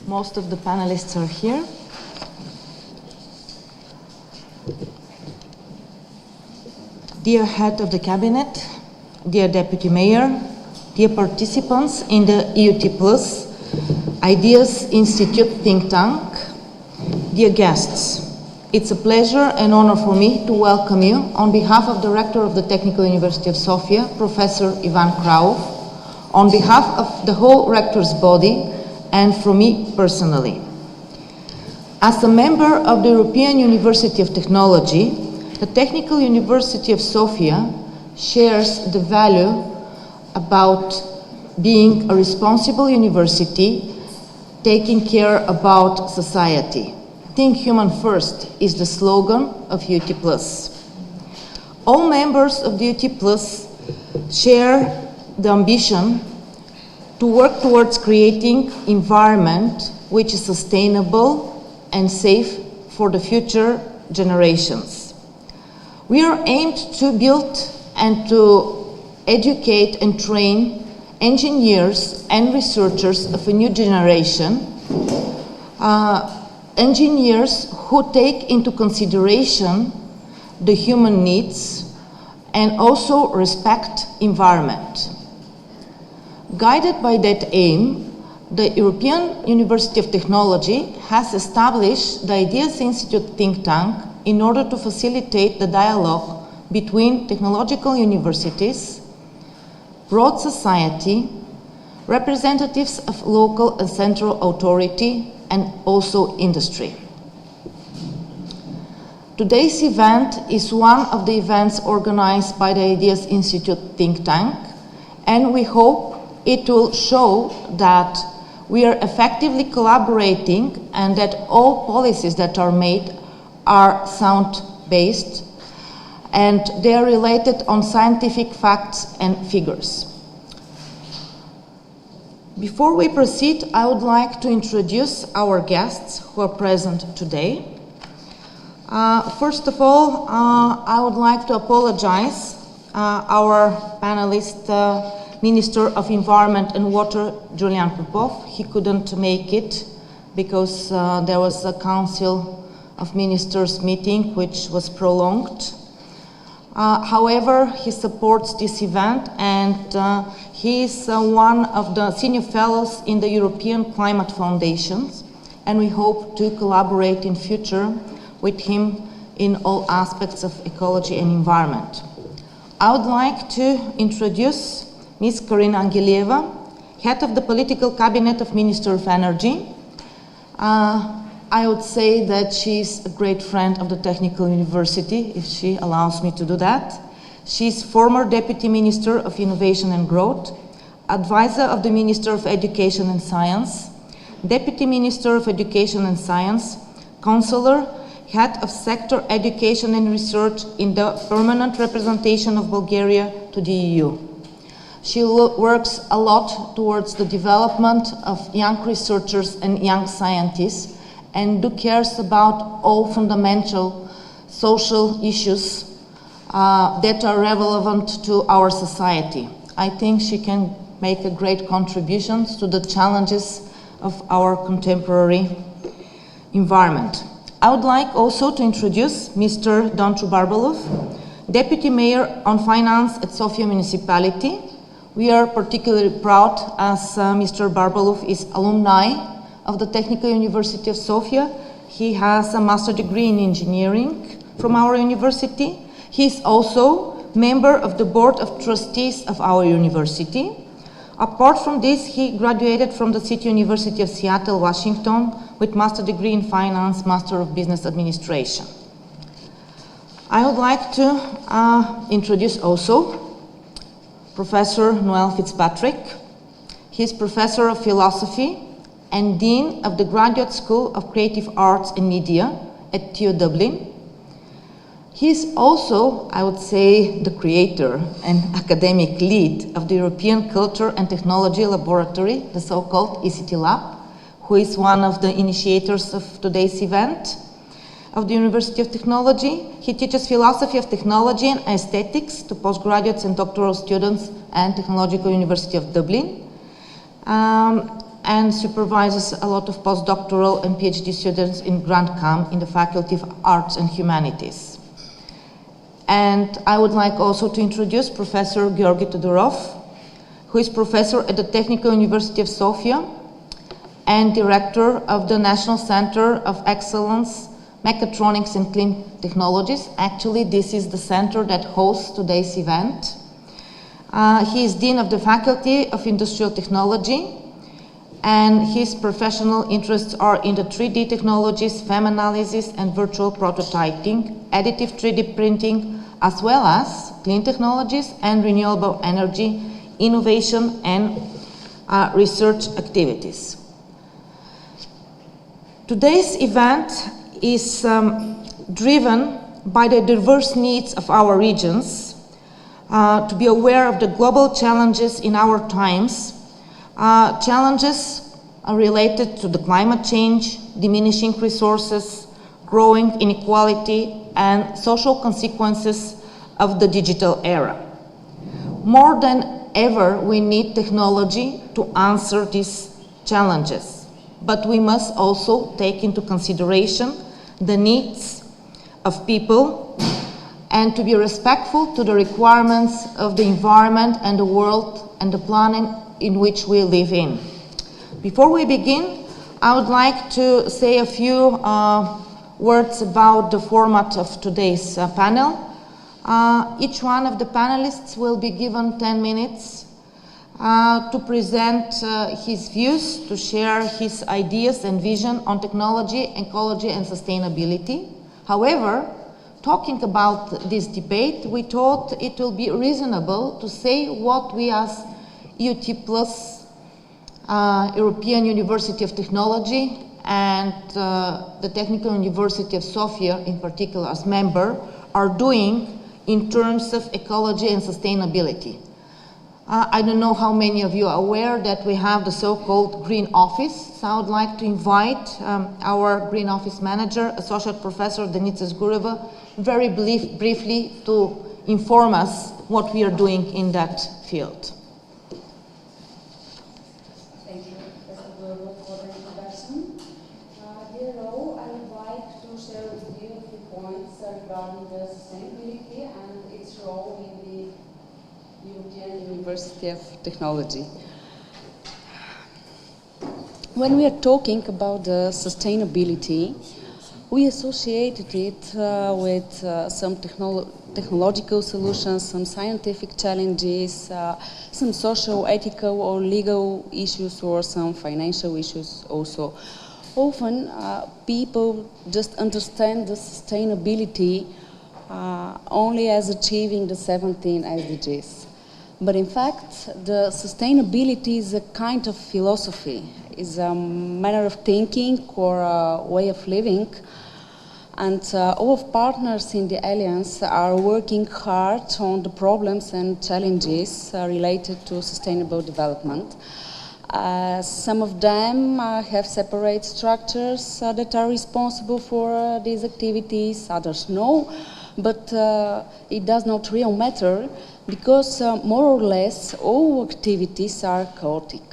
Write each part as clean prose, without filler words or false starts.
Most of the panelists are here. Dear Head of the Cabinet, dear Deputy Mayor, dear participants in the EUT Plus Ideas Institute think tank, dear guests, it's a pleasure and honor for me to welcome you on behalf of the Rector of the Technical University of Sofia, Professor Ivan Krauf, on behalf of the whole Rector's body, and from me personally. As a member of the European University of Technology, the Technical University of Sofia shares the value about being a responsible university, taking care about society. Think human first is the slogan of UT+. All members of the UT+ share the ambition to work towards creating environment which is sustainable and safe for the future generations. We are aimed to build and to educate and train engineers and researchers of a new generation, engineers who take into consideration the human needs and also respect environment. Guided by that aim, the European University of Technology has established the Ideas Institute think tank in order to facilitate the dialogue between technological universities, broad society, representatives of local and central authority, and also industry. Today's event is one of the events organized by the Ideas Institute think tank, and we hope it will show that we are effectively collaborating and that all policies that are made are sound-based and they are related on scientific facts and figures. Before we proceed, I would like to introduce our guests who are present today. First of all, I would like to apologize our panelist, Minister of Environment and Water, Julian Popov. He couldn't make it because there was a Council of Ministers meeting which was prolonged. However, he supports this event and he is one of the senior fellows in the European Climate Foundations, and we hope to collaborate in future with him in all aspects of ecology and environment. I would like to introduce Ms. Karina Angelieva, Head of the Political Cabinet of Minister of Energy. I would say that she's a great friend of the Technical University, if she allows me to do that. She's former Deputy Minister of Innovation and Growth, Advisor of the Minister of Education and Science, Deputy Minister of Education and Science, Counselor, Head of Sector Education and Research in the Permanent Representation of Bulgaria to the EU. She works a lot towards the development of young researchers and young scientists and cares about all fundamental social issues that are relevant to our society. I think she can make a great contribution to the challenges of our contemporary environment. I would like also to introduce Mr. Dontru Barbalov, Deputy Mayor on Finance at Sofia Municipality. We are particularly proud as Mr. Barbalov is alumni of the Technical University of Sofia. He has a master's degree in engineering from our university. He is also member of the Board of Trustees of our university. Apart from this, he graduated from the City University of Seattle, Washington, with master's degree in finance, Master of Business Administration. I would like to introduce also Professor Noel Fitzpatrick. He is Professor of Philosophy and Dean of the Graduate School of Creative Arts and Media at TU Dublin. He is also, I would say, the creator and academic lead of the European Culture and Technology Laboratory, the so-called ECT Lab, who is one of the initiators of today's event of the University of Technology. He teaches philosophy of technology and aesthetics to postgraduates and doctoral students at Technological University of Dublin. and supervises a lot of postdoctoral and PhD students in Grand Camp in the Faculty of Arts and Humanities. And I would like also to introduce Professor Georgi Todorov, who is professor at the Technical University of Sofia and director of the National Center of Excellence, Mechatronics and Clean Technologies. Actually, this is the center that hosts today's event. He is Dean of the Faculty of Industrial Technology, and his professional interests are in the 3D technologies, FEM analysis, and virtual prototyping, additive 3D printing, as well as clean technologies and renewable energy, innovation, and research activities. Today's event is driven by the diverse needs of our regions, to be aware of the global challenges in our times, challenges related to the climate change, diminishing resources, growing inequality, and social consequences of the digital era. More than ever, we need technology to answer these challenges, but we must also take into consideration the needs of people and to be respectful to the requirements of the environment and the world and the planet in which we live in. Before we begin, I would like to say a few words about the format of today's panel. Each one of the panelists will be given 10 minutes to present his views, to share his ideas and vision on technology, ecology, and sustainability. However, talking about this debate, we thought it will be reasonable to say what we as EUT Plus, European University of Technology, and the Technical University of Sofia, in particular as member, are doing in terms of ecology and sustainability. I don't know how many of you are aware that we have the so-called Green Office. So I would like to invite our Green Office manager, Associate Professor Denitsa Zgureva, very briefly to inform us what we are doing in that field. Thank you, Professor Gureva, for the introduction. Dear Ro, I would like to share with you a few points regarding the sustainability and its role in the European University of Technology. When we are talking about the sustainability, we associated it with some technological solutions, some scientific challenges, some social, ethical or legal issues, or some financial issues also. Often people just understand the sustainability only as achieving the 17 SDGs. But in fact, the sustainability is a kind of philosophy, is a manner of thinking or a way of living. And all of partners in the Alliance are working hard on the problems and challenges related to sustainable development. Some of them have separate structures that are responsible for these activities, others no, but it does not really matter because more or less all activities are chaotic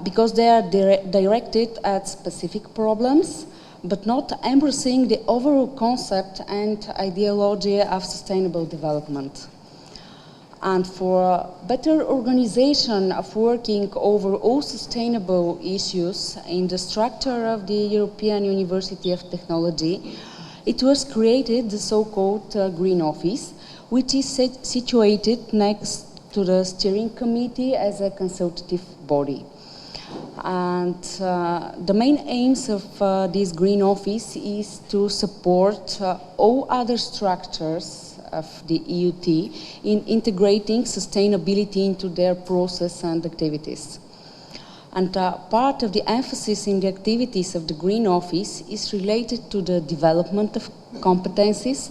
because they are directed at specific problems, but not embracing the overall concept and ideology of sustainable development. And for better organization of working over all sustainable issues in the structure of the European University of Technology, it was created the so-called Green Office, which is situated next to the steering committee as a consultative body. And the main aims of this Green Office is to support all other structures of the EUT in integrating sustainability into their process and activities. And part of the emphasis in the activities of the Green Office is related to the development of competencies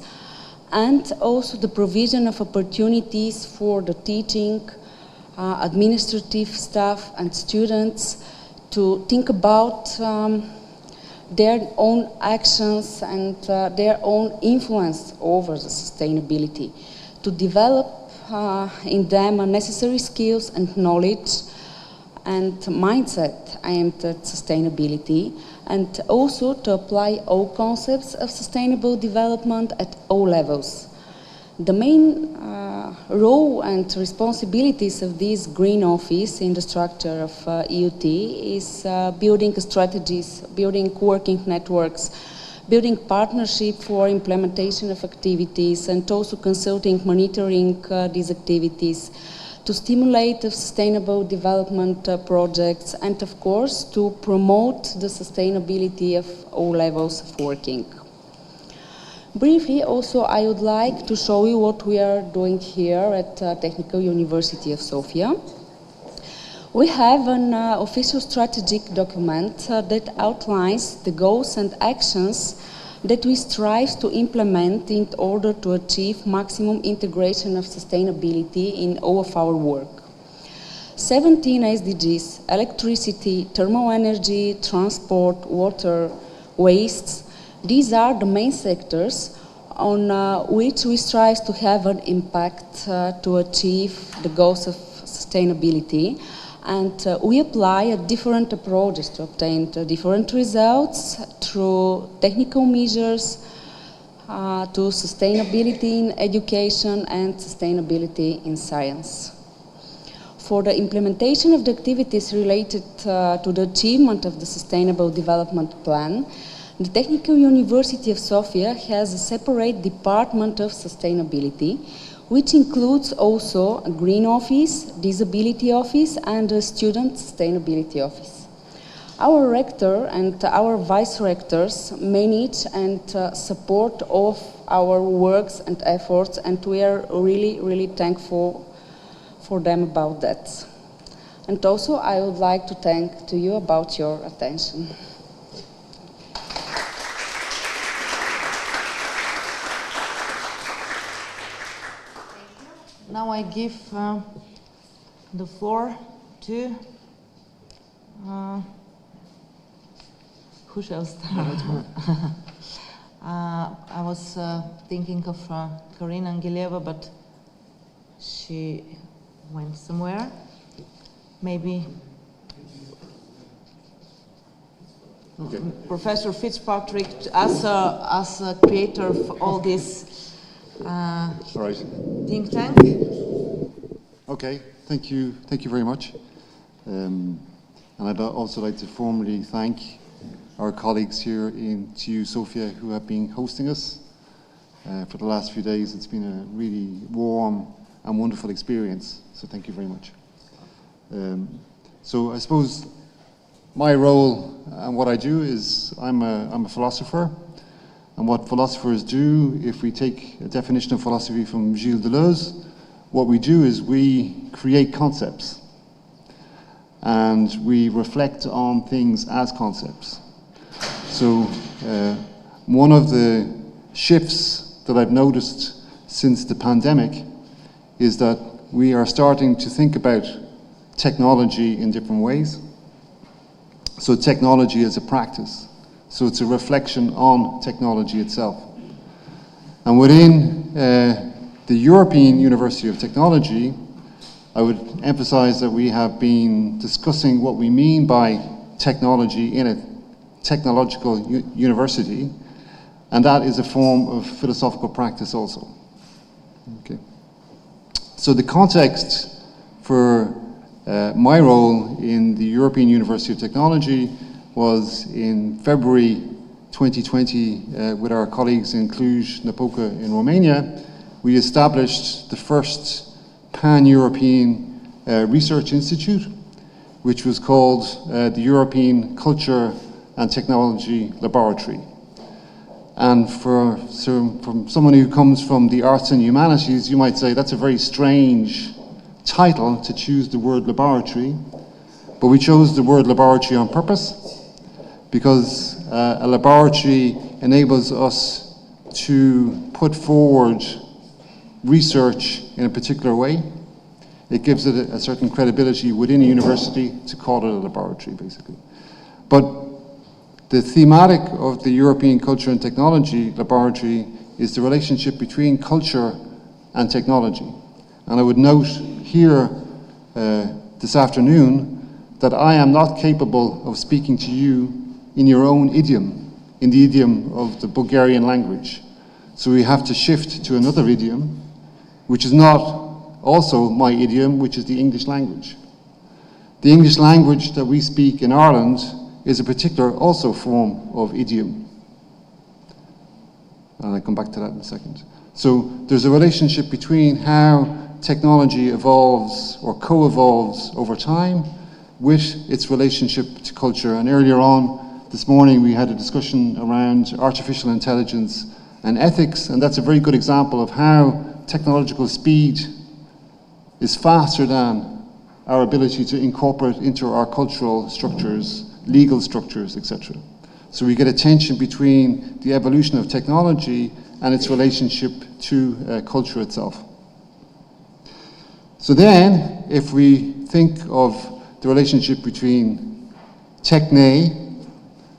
and also the provision of opportunities for the teaching, administrative staff and students to think about their own actions and their own influence over the sustainability, to develop in them necessary skills and knowledge and mindset aimed at sustainability, and also to apply all concepts of sustainable development at all levels. The main role and responsibilities of this Green Office in the structure of EUT is building strategies, building working networks, building partnership for implementation of activities, and also consulting, monitoring these activities, to stimulate sustainable development projects, and of course to promote the sustainability of all levels of working. Briefly, also I would like to show you what we are doing here at Technical University of Sofia. We have an official strategic document that outlines the goals and actions that we strive to implement in order to achieve maximum integration of sustainability in all of our work. 17 SDGs: electricity, thermal energy, transport, water, wastes. These are the main sectors on which we strive to have an impact to achieve the goals of sustainability. And we apply different approaches to obtain different results through technical measures, to sustainability in education and sustainability in science. For the implementation of the activities related to the achievement of the Sustainable Development Plan, the Technical University of Sofia has a separate department of sustainability, which includes also a Green Office, Disability Office, and a Student Sustainability Office. Our rector and our vice-rectors manage and support all of our works and efforts, and we are really, really thankful for them about that. And also I would like to thank to you about your attention. Now I give the floor to who shall start? I was thinking of Karina Angelieva, but she went somewhere. Maybe okay. Professor Fitzpatrick, as a creator of all this right. think tank. Okay, thank you very much. And I'd also like to formally thank our colleagues here in TU-Sofia who have been hosting us for the last few days. It's been a really warm and wonderful experience, so thank you very much. So I suppose my role and what I do is I'm a philosopher. And what philosophers do, if we take a definition of philosophy from Gilles Deleuze, what we do is we create concepts. And we reflect on things as concepts. So one of the shifts that I've noticed since the pandemic is that we are starting to think about technology in different ways. So technology as a practice. So it's a reflection on technology itself. And within the European University of Technology, I would emphasize that we have been discussing what we mean by technology in a technological university, and that is a form of philosophical practice also. Okay. So the context for my role in the European University of Technology was in February 2020 with our colleagues in Cluj-Napoca in Romania. We established the first pan-European research institute, which was called the European Culture and Technology Laboratory. And from someone who comes from the arts and humanities, you might say that's a very strange title to choose the word laboratory, but we chose the word laboratory on purpose because a laboratory enables us to put forward research in a particular way. It gives it a certain credibility within a university to call it a laboratory, basically. But the thematic of the European Culture and Technology Laboratory is the relationship between culture and technology. And I would note here this afternoon that I am not capable of speaking to you in your own idiom, in the idiom of the Bulgarian language. So we have to shift to another idiom, which is not also my idiom, which is the English language. The English language that we speak in Ireland is a particular also form of idiom. And I'll come back to that in a second. So there's a relationship between how technology evolves or co-evolves over time with its relationship to culture. And earlier on this morning we had a discussion around artificial intelligence and ethics, and that's a very good example of how technological speed is faster than our ability to incorporate into our cultural structures, legal structures, etc. So we get a tension between the evolution of technology and its relationship to culture itself. So then, if we think of the relationship between techne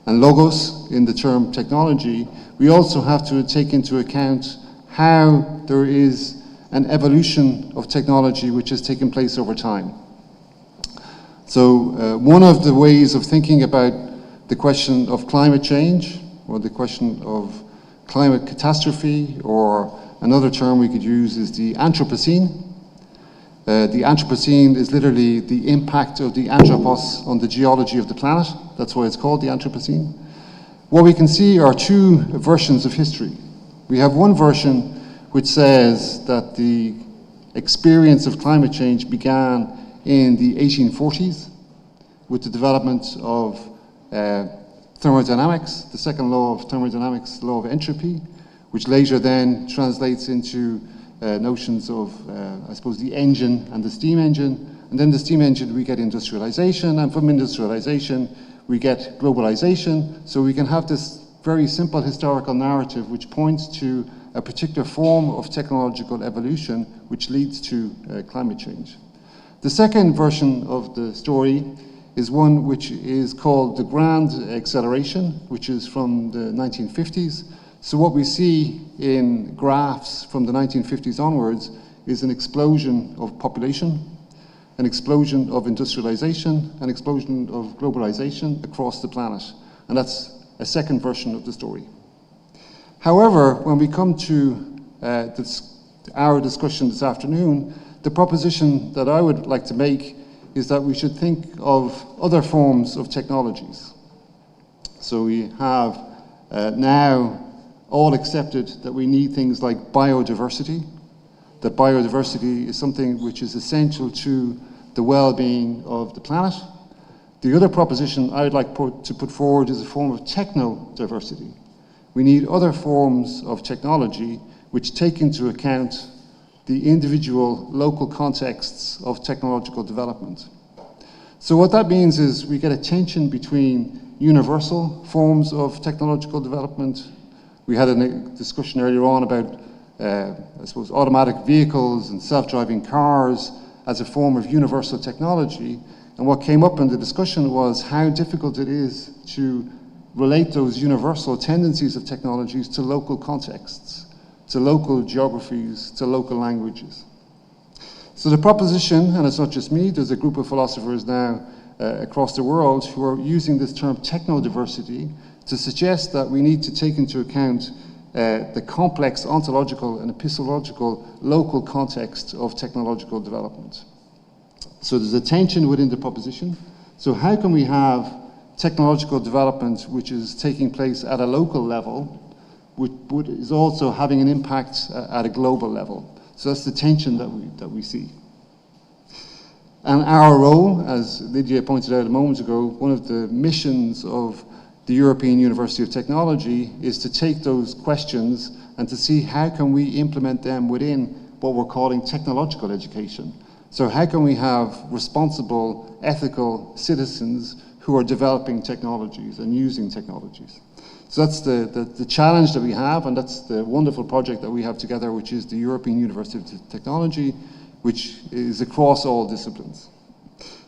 and logos in the term technology, we also have to take into account how there is an evolution of technology which has taken place over time. So one of the ways of thinking about the question of climate change, or the question of climate catastrophe, or another term we could use is the Anthropocene. The Anthropocene is literally the impact of the anthropos on the geology of the planet. That's why it's called the Anthropocene. What we can see are two versions of history. We have one version which says that the experience of climate change began in the 1840s with the development of thermodynamics, the second law of thermodynamics, the law of entropy, which later then translates into notions of, I suppose, the engine and the steam engine. And then the steam engine, we get industrialization, and from industrialization, we get globalization. So we can have this very simple historical narrative which points to a particular form of technological evolution which leads to climate change. The second version of the story is one which is called the Grand Acceleration, which is from the 1950s. So what we see in graphs from the 1950s onwards is an explosion of population, an explosion of industrialization, an explosion of globalization across the planet. And that's a second version of the story. However, when we come to our discussion this afternoon, the proposition that I would like to make is that we should think of other forms of technologies. So we have now all accepted that we need things like biodiversity, that biodiversity is something which is essential to the well-being of the planet. The other proposition I would like to put forward is a form of techno-diversity. We need other forms of technology which take into account the individual local contexts of technological development. So what that means is we get a tension between universal forms of technological development. We had a discussion earlier on about, I suppose, automatic vehicles and self-driving cars as a form of universal technology. And what came up in the discussion was how difficult it is to relate those universal tendencies of technologies to local contexts, to local geographies, to local languages. So the proposition, and it's not just me, there's a group of philosophers now across the world who are using this term techno-diversity to suggest that we need to take into account the complex ontological and epistemological local context of technological development. So there's a tension within the proposition. So how can we have technological development which is taking place at a local level, which is also having an impact at a global level? So that's the tension that we see. And our role, as Lydia pointed out a moment ago, one of the missions of the European University of Technology is to take those questions and to see how can we implement them within what we're calling technological education. So how can we have responsible, ethical citizens who are developing technologies and using technologies? So that's the challenge that we have, and that's the wonderful project that we have together, which is the European University of Technology, which is across all disciplines.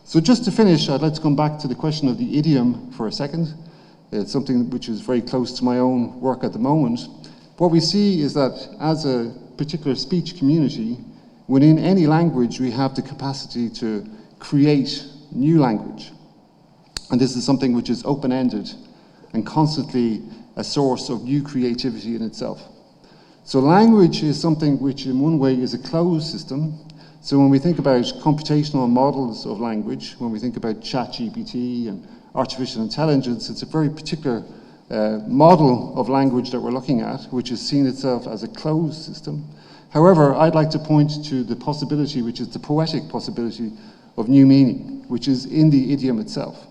So just to finish, I'd like to come back to the question of the idiom for a second. It's something which is very close to my own work at the moment. What we see is that as a particular speech community, within any language, we have the capacity to create new language. And this is something which is open-ended and constantly a source of new creativity in itself. So language is something which in one way is a closed system. So when we think about computational models of language, when we think about ChatGPT and artificial intelligence, it's a very particular model of language that we're looking at, which has seen itself as a closed system. However, I'd like to point to the possibility, which is the poetic possibility of new meaning, which is in the idiom itself.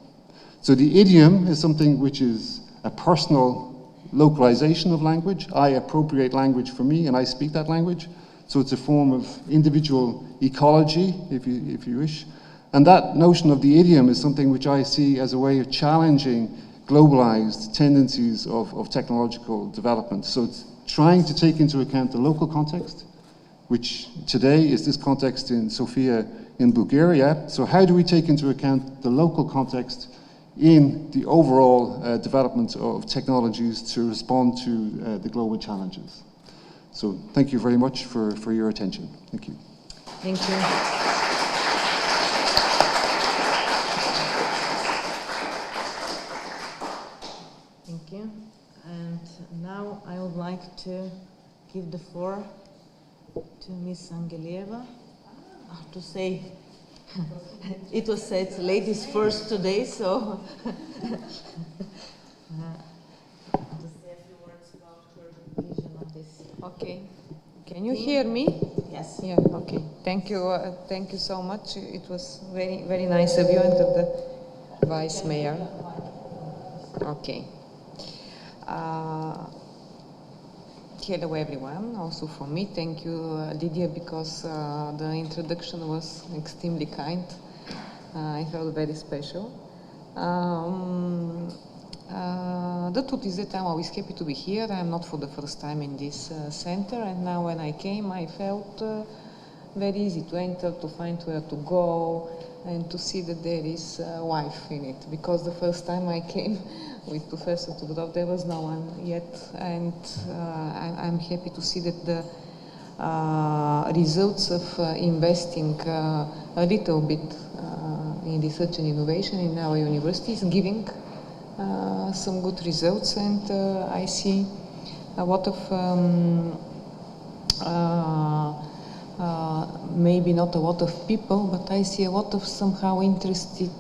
So the idiom is something which is a personal localization of language. I appropriate language for me and I speak that language. So it's a form of individual ecology, if you wish. And that notion of the idiom is something which I see as a way of challenging globalized tendencies of technological development. So it's trying to take into account the local context, which today is this context in Sofia in Bulgaria. So how do we take into account the local context in the overall development of technologies to respond to the global challenges? So thank you very much for your attention. Thank you. Thank you. Thank you. And now I would like to give the floor to Ms. Angelieva to say, it was said ladies first today, so to say a few words about her vision of this. Okay. Can you hear me? Yes. Yeah, okay. Thank you so much. It was very, very nice of you and of the Vice Mayor. Okay. Hello everyone, also from me. Thank you, Lydia, because the introduction was extremely kind. I felt very special. The truth is that I'm always happy to be here. I'm not for the first time in this center, and now when I came, I felt very easy to enter, to find where to go, and to see that there is life in it. Because the first time I came with Professor Tudorov, there was no one yet, and I'm happy to see that the results of investing a little bit in research and innovation in our university is giving some good results, and I see a lot of maybe not a lot of people, but I see a lot of somehow interested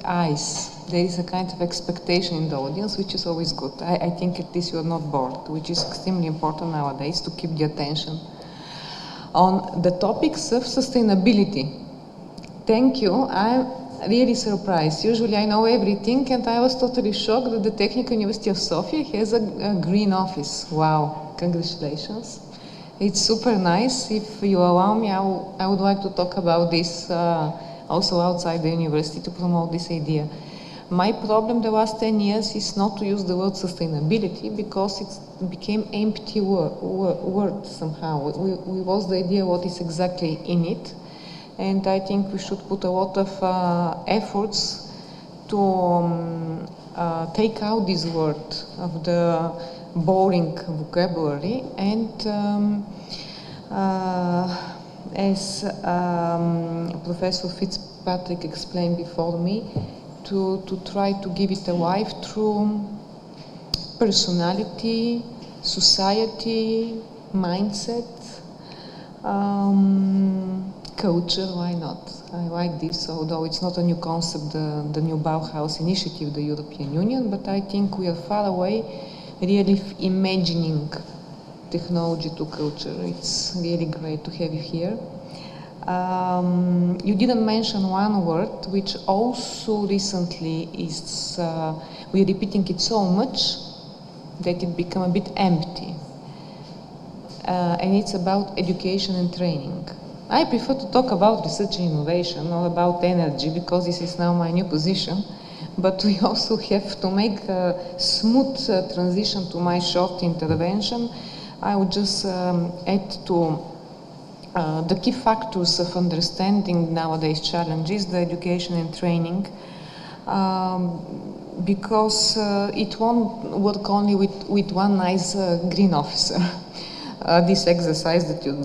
eyes. There is a kind of expectation in the audience, which is always good. I think at least you are not bored, which is extremely important nowadays to keep the attention on the topics of sustainability. Thank you. I'm really surprised. Usually I know everything, and I was totally shocked that the Technical University of Sofia has a green office. Wow, congratulations. It's super nice. If you allow me, I would like to talk about this also outside the university to promote this idea. My problem the last 10 years is not to use the word sustainability because it became empty word somehow. We lost the idea what is exactly in it. And I think we should put a lot of efforts to take out this word of the boring vocabulary, and as Professor Fitzpatrick explained before me, to try to give it a life through personality, society, mindset, culture, why not? I like this, although it's not a new concept, the new Bauhaus initiative, the European Union, but I think we are far away really imagining technology to culture. It's really great to have you here. You didn't mention one word, which also recently is, we're repeating it so much that it become a bit empty. And it's about education and training. I prefer to talk about research and innovation, not about energy, because this is now my new position. But we also have to make a smooth transition to my short intervention. I would just add to the key factors of understanding nowadays challenges, the education and training, because it won't work only with one nice green officer. This exercise that you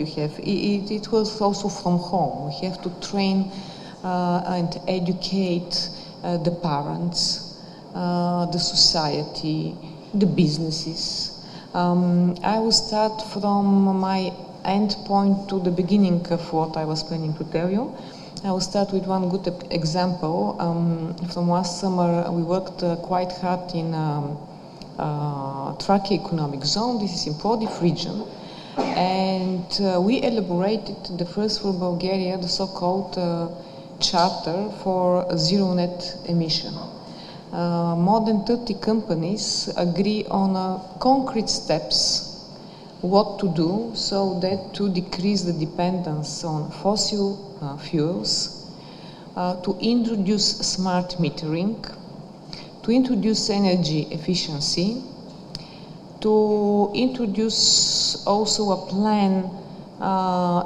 have, it was also from home. We have to train and educate the parents, the society, the businesses. I will start from my end point to the beginning of what I was planning to tell you. I will start with one good example. From last summer, we worked quite hard in Trachea economic zone. This is in Plovdiv region. And we elaborated the first for Bulgaria, the so-called charter for zero net emission. More than 30 companies agree on concrete steps what to do so that to decrease the dependence on fossil fuels, to introduce smart metering, to introduce energy efficiency, to introduce also a plan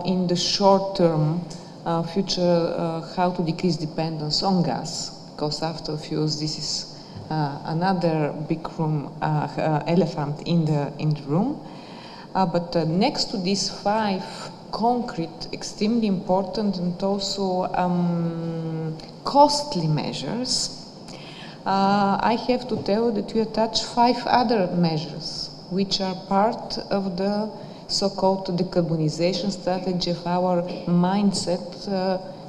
in the short term future how to decrease dependence on gas, because after fuels this is another big elephant in the room. But next to these 5 concrete, extremely important and also costly measures, I have to tell that we attach 5 other measures which are part of the so-called decarbonization strategy of our mindset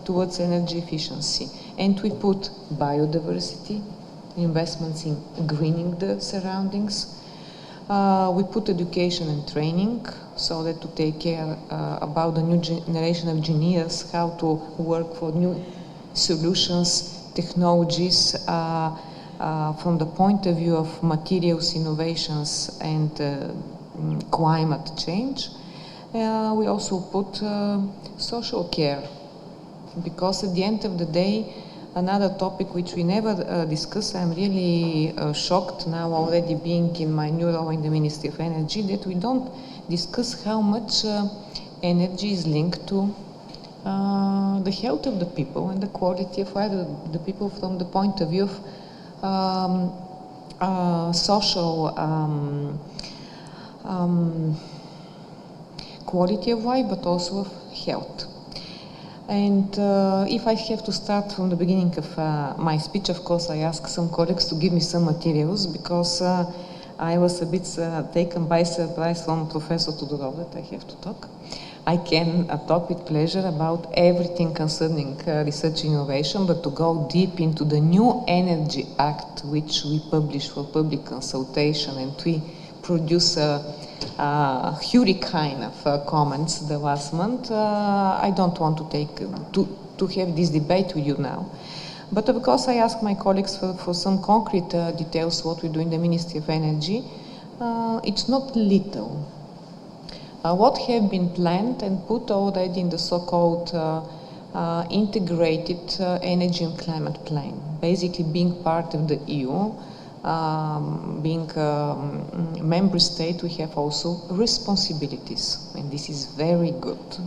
towards energy efficiency. And we put biodiversity, investments in greening the surroundings. We put education and training, so that to take care about the new generation of engineers, how to work for new solutions, technologies, from the point of view of materials innovations and climate change. We also put social care, because at the end of the day, another topic which we never discuss, I'm really shocked now already being in my new role in the Ministry of Energy, that we don't discuss how much energy is linked to the health of the people and the quality of life of the people from the point of view of social quality of life, but also of health. And if I have to start from the beginning of my speech, of course, I ask some colleagues to give me some materials, because I was a bit taken by surprise from Professor Tudorov that I have to talk. I can talk with pleasure about everything concerning research and innovation, but to go deep into the new Energy Act, which we published for public consultation, and we produce a hurricane of comments the last month. I don't want to have this debate with you now. But of course, I ask my colleagues for some concrete details what we do in the Ministry of Energy. It's not little. What have been planned and put already in the so-called integrated energy and climate plan, basically being part of the EU, being a member state, we have also responsibilities, and this is very good.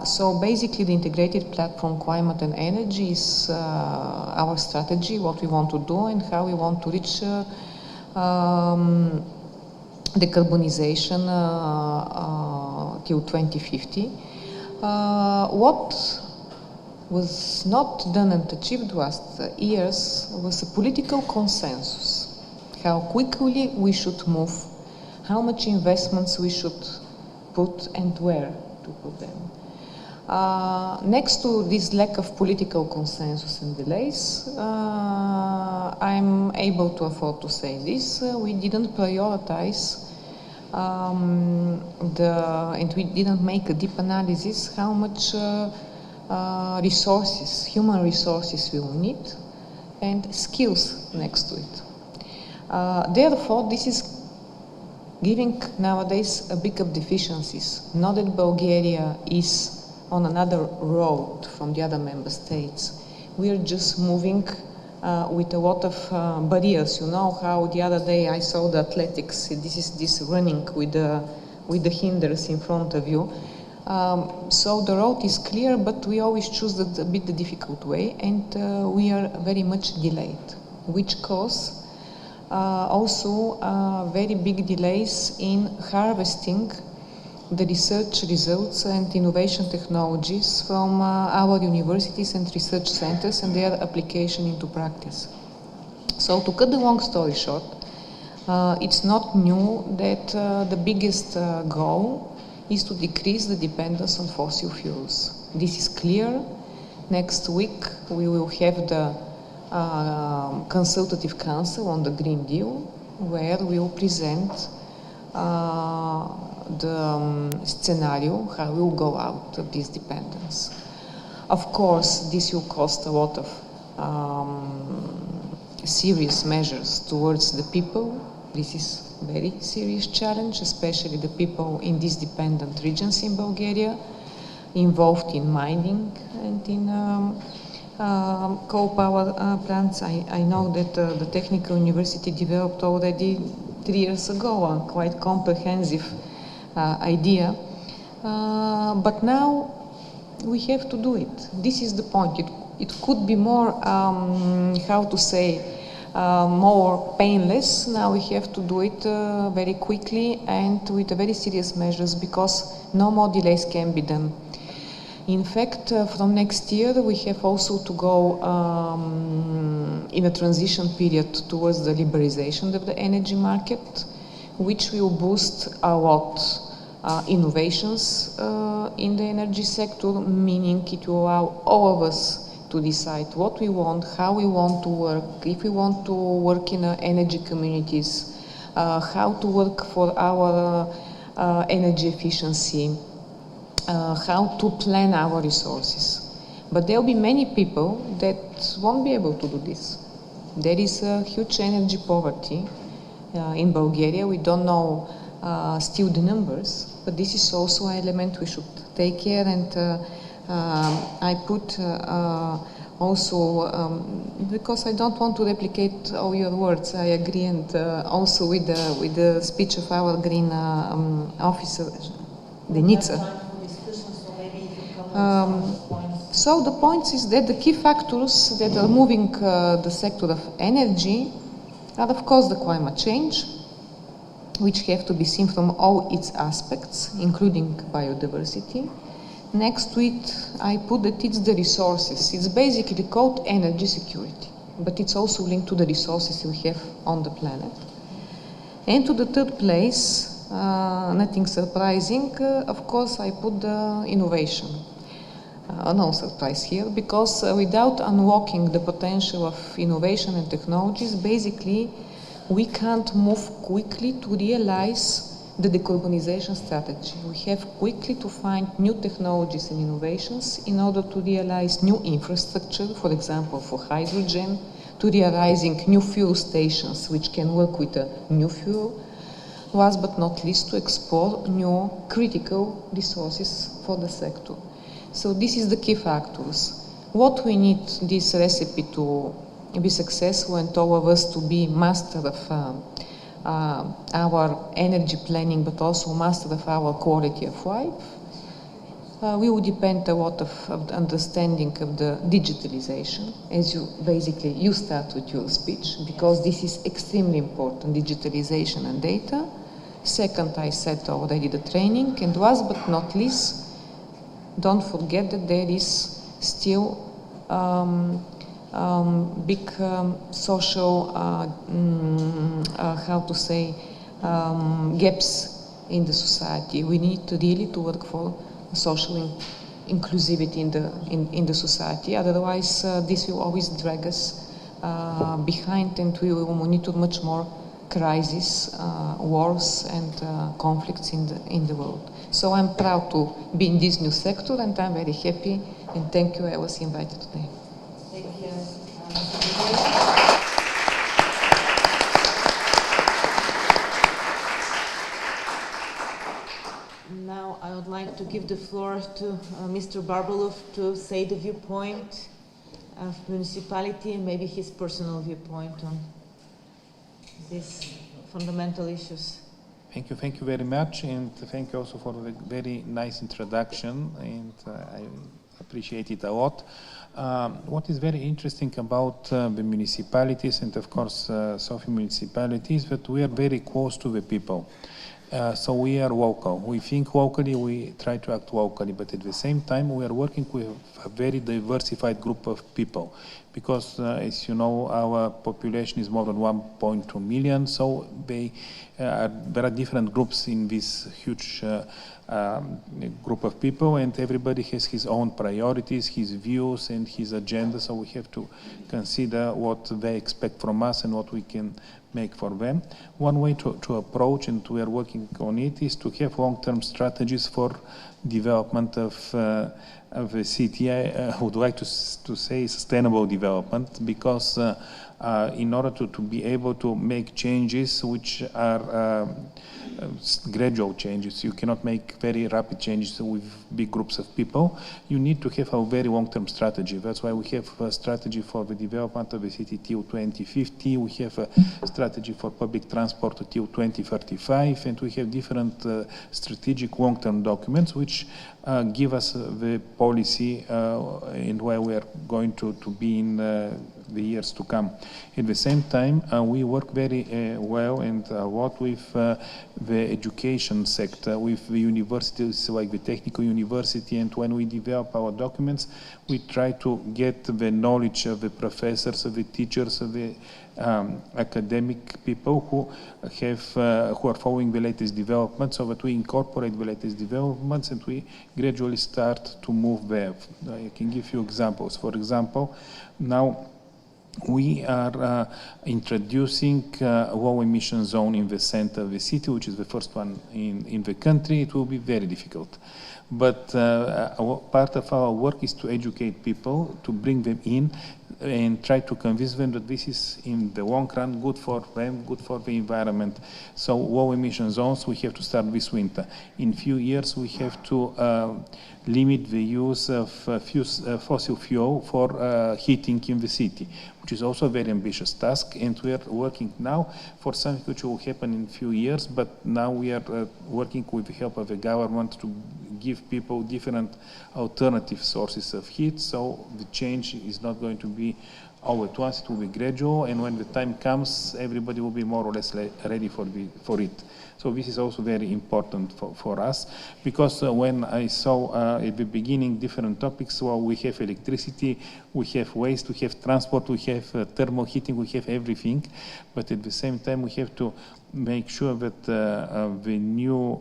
So basically the integrated platform climate and energy is our strategy, what we want to do and how we want to reach decarbonization till 2050. What was not done and achieved last years was a political consensus, how quickly we should move, how much investments we should put and where to put them. Next to this lack of political consensus and delays, I'm able to afford to say this, we didn't prioritize and we didn't make a deep analysis how much resources, human resources we will need, and skills next to it. Therefore, this is giving nowadays a big of deficiencies. Not that Bulgaria is on another road from the other member states. We are just moving with a lot of barriers. You know how the other day I saw the athletics. This is this running with the hinders in front of you. So the road is clear, but we always choose a bit the difficult way, and we are very much delayed, which cause also very big delays in harvesting the research results and innovation technologies from our universities and research centers and their application into practice. So to cut the long story short, it's not new that the biggest goal is to decrease the dependence on fossil fuels. This is clear. Next week we will have the Consultative Council on the Green Deal, where we will present the scenario, how we will go out of this dependence. Of course, this will cost a lot of serious measures towards the people. This is a very serious challenge, especially the people in these dependent regions in Bulgaria, involved in mining and in coal power plants. I know that the Technical University developed already 3 years ago a quite comprehensive idea, but now we have to do it. This is the point. It could be more, how to say, more painless. Now we have to do it very quickly and with very serious measures, because no more delays can be done. In fact, from next year we have also to go in a transition period towards the liberalization of the energy market, which will boost a lot innovations in the energy sector, meaning it will allow all of us to decide what we want, how we want to work, if we want to work in energy communities, how to work for our energy efficiency, how to plan our resources. But there will be many people that won't be able to do this. There is a huge energy poverty in Bulgaria. We don't know still the numbers, but this is also an element we should take care. And I put also, because I don't want to replicate all your words, I agree, and also with the speech of our green officer, Denica. So the point is that the key factors that are moving the sector of energy are, of course, the climate change, which have to be seen from all its aspects, including biodiversity. Next to it, I put that it's the resources. It's basically called energy security, but it's also linked to the resources we have on the planet. And to the third place, nothing surprising, of course, I put the innovation. No surprise here, because without unlocking the potential of innovation and technologies, basically we can't move quickly to realize the decarbonization strategy. We have quickly to find new technologies and innovations in order to realize new infrastructure, for example, for hydrogen, to realizing new fuel stations which can work with a new fuel, last but not least to explore new critical resources for the sector. So this is the key factors. What we need this recipe to be successful and all of us to be master of our energy planning, but also master of our quality of life, we will depend a lot of the understanding of the digitalization, as you start with your speech, because this is extremely important, digitalization and data. Second, I said already the training, and last but not least, don't forget that there is still big social, how to say, gaps in the society. We need to really to work for social inclusivity in the society. Otherwise, this will always drag us behind, and we will monitor much more crises, wars, and conflicts in the world. So I'm proud to be in this new sector, and I'm very happy, and thank you, I was invited today. Thank you. Now I would like to give the floor to Mr. Barbalov to say the viewpoint of municipality and maybe his personal viewpoint on these fundamental issues. Thank you very much, and thank you also for the very nice introduction, and I appreciate it a lot. What is very interesting about the municipalities, and of course Sofia municipalities, that we are very close to the people. So we are local. We think locally, we try to act locally, but at the same time, we are working with a very diversified group of people. Because, as you know, our population is more than 1.2 million, so there are different groups in this huge group of people, and everybody has his own priorities, his views, and his agenda, so we have to consider what they expect from us and what we can make for them. One way to approach, and we are working on it, is to have long-term strategies for development of a city. I would like to say sustainable development, because in order to be able to make changes which are gradual changes, you cannot make very rapid changes with big groups of people. You need to have a very long-term strategy. That's why we have a strategy for the development of the city till 2050. We have a strategy for public transport till 2035, and we have different strategic long-term documents which give us the policy and where we are going to be in the years to come. At the same time, we work very well and a lot with the education sector, with the universities like the Technical University, and when we develop our documents, we try to get the knowledge of the professors, of the teachers, of the academic people who are following the latest developments, so that we incorporate the latest developments and we gradually start to move there. I can give you examples. For example, now we are introducing a low emission zone in the center of the city, which is the first one in the country. It will be very difficult. But part of our work is to educate people, to bring them in and try to convince them that this is in the long run good for them, good for the environment. So low emission zones we have to start this winter. In few years we have to limit the use of fossil fuel for heating in the city, which is also a very ambitious task, and we are working now for something which will happen in a few years, but now we are working with the help of the government to give people different alternative sources of heat, so the change is not going to be all at once, it will be gradual, and when the time comes, everybody will be more or less ready for it. So this is also very important for us, because when I saw at the beginning different topics, well, we have electricity, we have waste, we have transport, we have thermal heating, we have everything, but at the same time we have to make sure that the new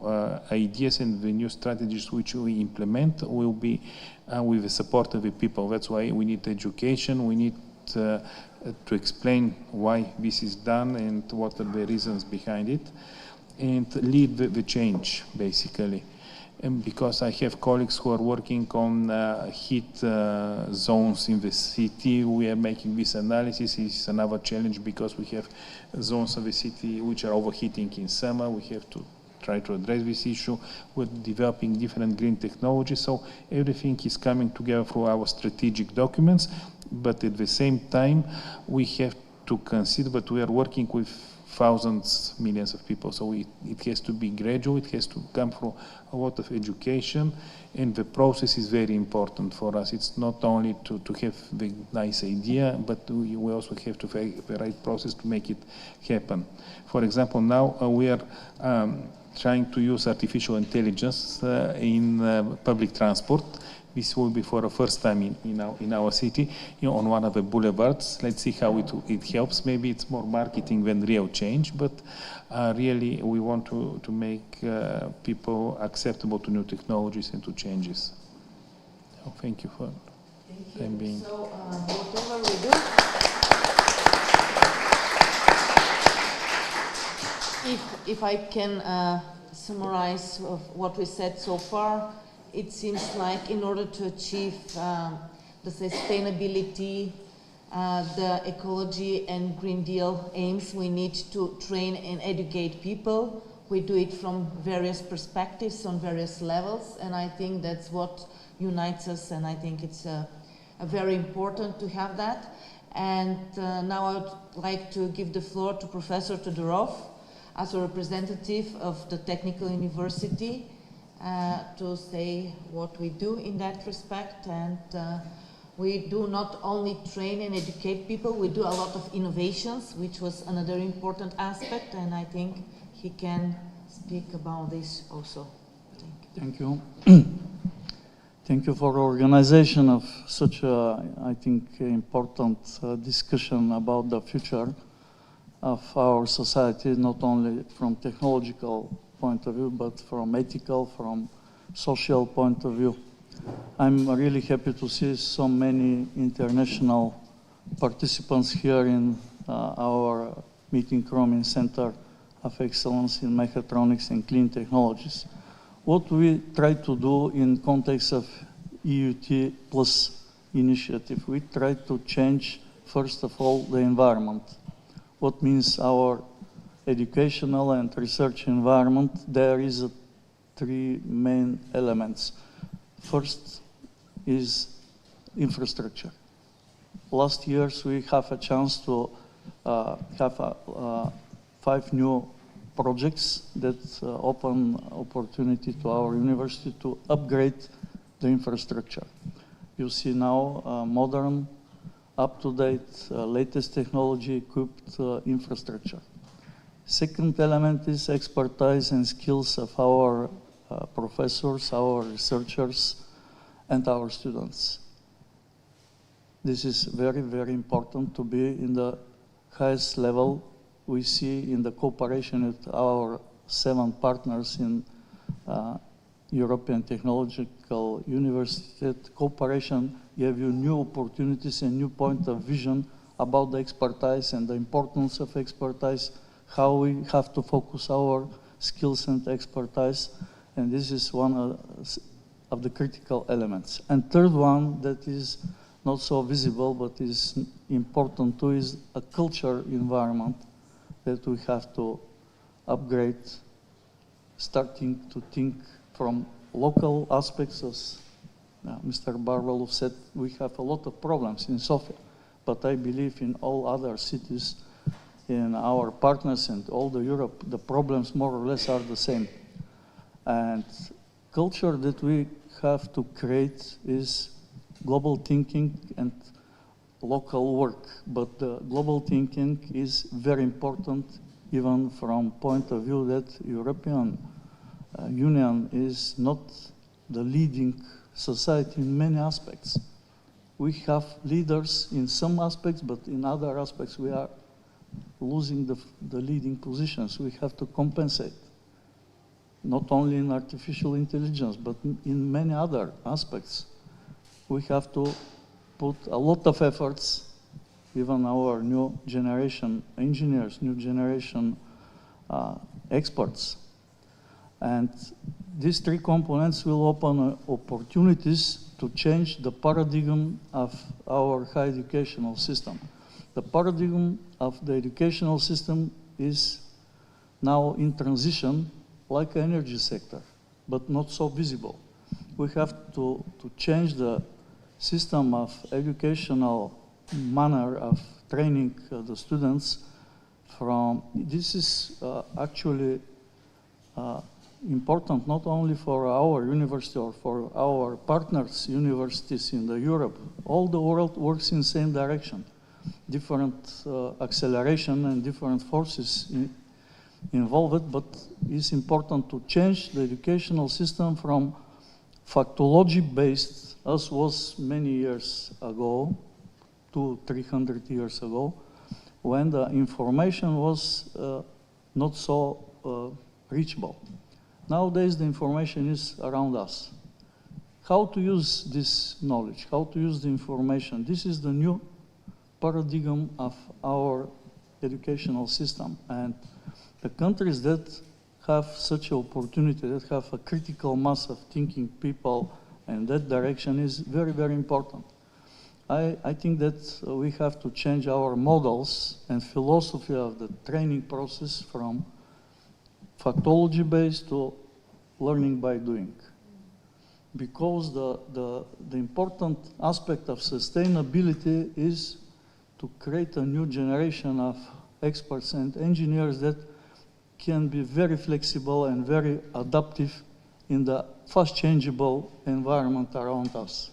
ideas and the new strategies which we implement will be with the support of the people. That's why we need education, we need to explain why this is done and what are the reasons behind it, and lead the change, basically. And because I have colleagues who are working on heat zones in the city, we are making this analysis. It's another challenge because we have zones of the city which are overheating in summer. We have to try to address this issue. We're developing different green technologies, so everything is coming together through our strategic documents, but at the same time we have to consider that we are working with thousands, millions of people, so it has to be gradual, it has to come through a lot of education, and the process is very important for us. It's not only to have the nice idea, but we also have to have the right process to make it happen. For example, now we are trying to use artificial intelligence in public transport. This will be for the first time in our city, on one of the boulevards. Let's see how it helps. Maybe it's more marketing than real change, but really we want to make people acceptable to new technologies and to changes. So thank you for time being. So whatever we do, if I can summarize what we said so far, it seems like in order to achieve the sustainability, the ecology and Green Deal aims, we need to train and educate people. We do it from various perspectives on various levels, and I think that's what unites us, and I think it's very important to have that. And now I would like to give the floor to Professor Todorov as a representative of the Technical University, to say what we do in that respect. And we do not only train and educate people, we do a lot of innovations, which was another important aspect, and I think he can speak about this also. Thank you. Thank you for the organization of such a, I think, important discussion about the future of our society, not only from technological point of view, but from ethical, from social point of view. I'm really happy to see so many international participants here in our meeting room in Center of Excellence in Mechatronics and Clean Technologies. What we try to do in context of EUT Plus initiative, we try to change, first of all, the environment. What means our educational and research environment? There is three main elements. First is infrastructure. Last years we have a chance to have 5 new projects that open opportunity to our university to upgrade the infrastructure. You see now modern, up-to-date, latest technology-equipped infrastructure. Second element is expertise and skills of our professors, our researchers, and our students. This is very, very important to be in the highest level. We see in the cooperation with our 7 partners in European Technological University, that cooperation gave you new opportunities and new point of vision about the expertise and the importance of expertise, how we have to focus our skills and expertise, and this is one of the critical elements. And third one that is not so visible but is important too is a culture environment that we have to upgrade, starting to think from local aspects. As Mr. Barbalov said, we have a lot of problems in Sofia, but I believe in all other cities, in our partners and all the Europe, the problems more or less are the same. And culture that we have to create is global thinking and local work, but the global thinking is very important even from point of view that European Union is not the leading society in many aspects. We have leaders in some aspects, but in other aspects we are losing the leading positions. We have to compensate, not only in artificial intelligence, but in many other aspects. We have to put a lot of efforts, even our new generation engineers, new generation experts. And these 3 components will open opportunities to change the paradigm of our higher educational system. The paradigm of the educational system is now in transition like the energy sector, but not so visible. We have to change the system of educational manner of training the students from, this is actually important not only for our university or for our partners universities in the Europe. All the world works in the same direction. Different acceleration and different forces involved, but it's important to change the educational system from factology-based, as was many years ago, 200-300 years ago, when the information was not so reachable. Nowadays, the information is around us. How to use this knowledge, how to use the information, this is the new paradigm of our educational system. And the countries that have such an opportunity, that have a critical mass of thinking people in that direction is very, very important. I think that we have to change our models and philosophy of the training process from factology-based to learning by doing. Because the important aspect of sustainability is to create a new generation of experts and engineers that can be very flexible and very adaptive in the fast changeable environment around us.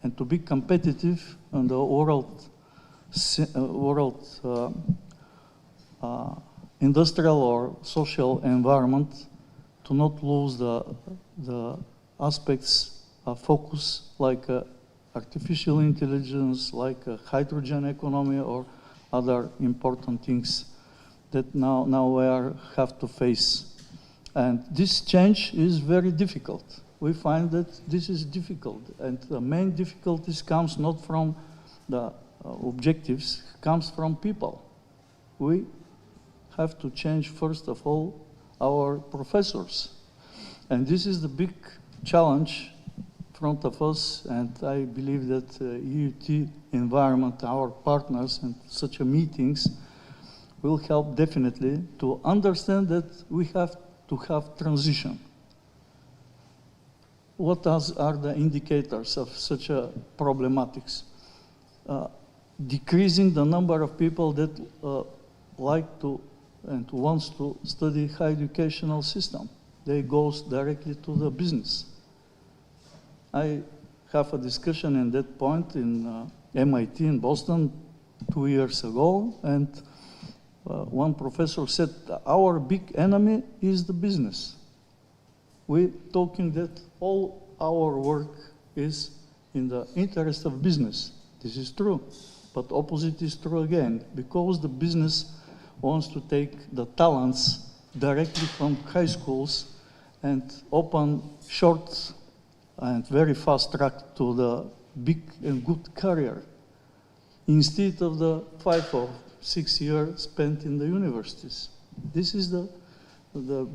And to be competitive in the world industrial or social environment, to not lose the aspects of focus like artificial intelligence, like hydrogen economy or other important things that now we have to face. And this change is very difficult. We find that this is difficult, and the main difficulties comes not from the objectives, comes from people. We have to change, first of all, our professors. And this is the big challenge in front of us, and I believe that EUT environment, our partners, and such meetings will help definitely to understand that we have to have transition. What are the indicators of such a problematics? Decreasing the number of people that like to and wants to study high educational system. They go directly to the business. I have a discussion in that point in MIT in Boston 2 years ago, and one professor said, our big enemy is the business. We're talking that all our work is in the interest of business. This is true, but opposite is true again, because the business wants to take the talents directly from high schools and open short and very fast track to the big and good career, instead of the 5 or 6 years spent in the universities. This is the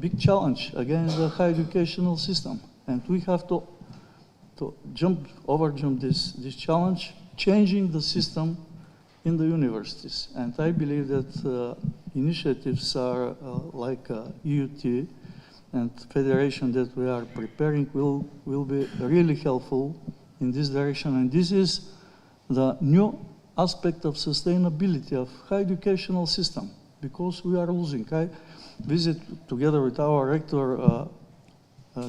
big challenge against the high educational system. And we have to overjump this challenge, changing the system in the universities. And I believe that initiatives are like EUT and federation that we are preparing will be really helpful in this direction. And this is the new aspect of sustainability of high educational system, because we are losing. I visit together with our rector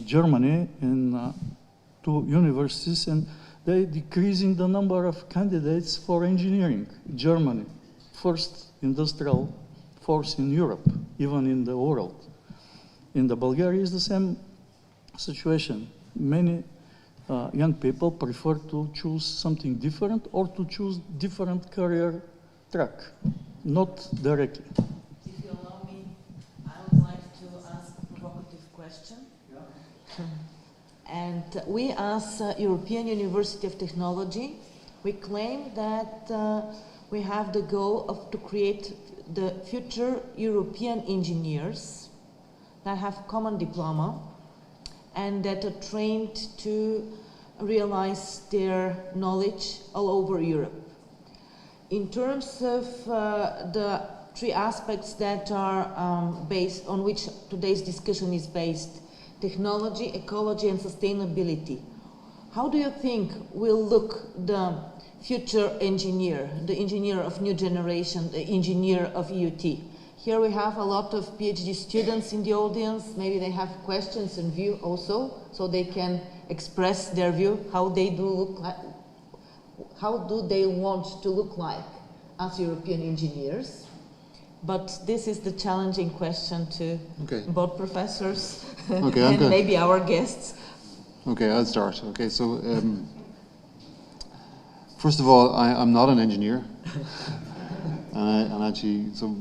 Germany in 2 universities, and they decreasing the number of candidates for engineering. Germany, first industrial force in Europe, even in the world. In the Bulgaria is the same situation. Many young people prefer to choose something different or to choose different career track, not directly. If you allow me, I would like to ask a provocative question. Yeah. And we, as European University of Technology, we claim that we have the goal to create the future European engineers that have common diploma and that are trained to realize their knowledge all over Europe. In terms of the 3 aspects that are based on which today's discussion is based: technology, ecology, and sustainability. How do you think will look the future engineer, the engineer of new generation, the engineer of EUT? Here we have a lot of PhD students in the audience. Maybe they have questions and view also, so they can express their view, how they do look like, how do they want to look like as European engineers. But this is the challenging question to both professors and maybe our guests. Okay, I'll start. Okay, so first of all, I'm not an engineer, and actually, so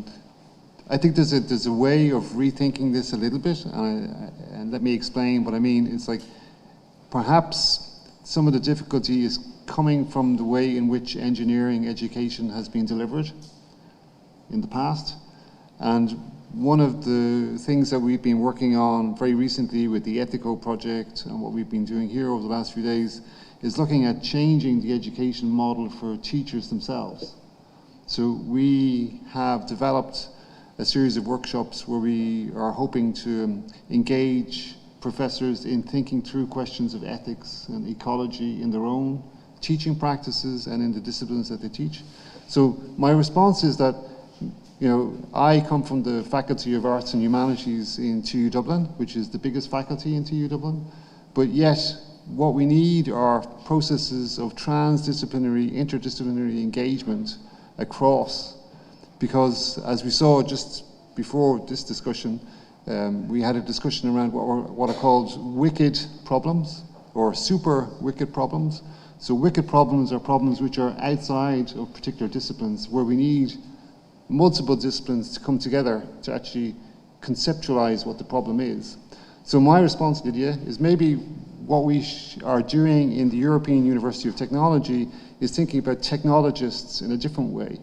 I think there's a way of rethinking this a little bit, and let me explain what I mean. It's like perhaps some of the difficulty is coming from the way in which engineering education has been delivered in the past. And one of the things that we've been working on very recently with the EthiCo project and what we've been doing here over the last few days is looking at changing the education model for teachers themselves. So we have developed a series of workshops where we are hoping to engage professors in thinking through questions of ethics and ecology in their own teaching practices and in the disciplines that they teach. So my response is that, you know, I come from the Faculty of Arts and Humanities in TU Dublin, which is the biggest faculty in TU Dublin, but yet what we need are processes of transdisciplinary, interdisciplinary engagement across, because as we saw just before this discussion, We had a discussion around what are called wicked problems or super wicked problems. So wicked problems are problems which are outside of particular disciplines, where we need multiple disciplines to come together to actually conceptualize what the problem is. So my response, Lydia, is maybe what we are doing in the European University of Technology is thinking about technologists in a different way.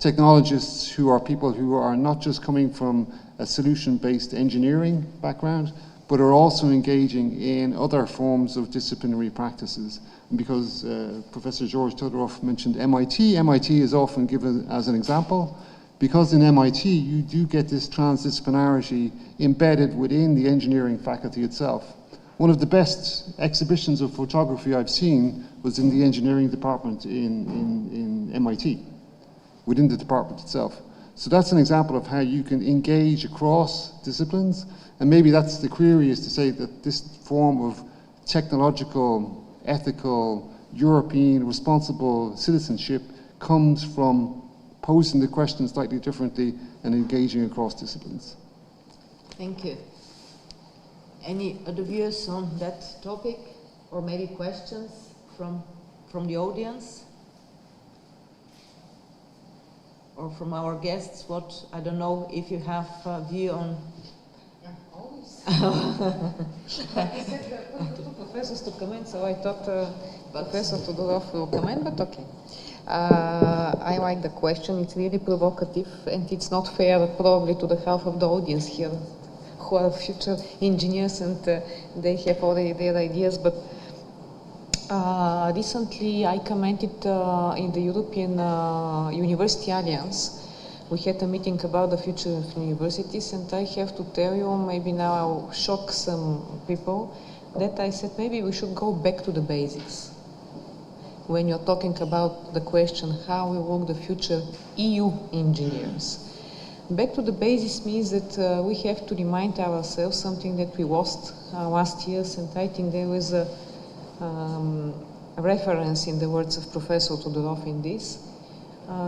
Technologists who are people who are not just coming from a solution-based engineering background, but are also engaging in other forms of disciplinary practices. And because Professor George Todorov mentioned MIT, MIT is often given as an example. Because in MIT, you do get this transdisciplinarity embedded within the engineering faculty itself. One of the best exhibitions of photography I've seen was in the engineering department in MIT, within the department itself. So that's an example of how you can engage across disciplines, and maybe that's the query, is to say that this form of technological, ethical, European, responsible citizenship comes from posing the question slightly differently and engaging across disciplines. Thank you. Any other views on that topic, or maybe questions from the audience? Or from our guests? What, I don't know if you have a view on... Yeah, always. I said there are two professors to comment, so I thought Professor Todorov will comment, but okay. I like the question. It's really provocative, and it's not fair probably to the half of the audience here who are future engineers, and they have already their ideas. But recently I commented in the European University Alliance. We had a meeting about the future of universities, and I have to tell you, maybe now I'll shock some people, that I said maybe we should go back to the basics. When you're talking about the question how we work the future EU engineers. Back to the basics means that we have to remind ourselves something that we lost last years, and I think there was a reference in the words of Professor Todorov in this.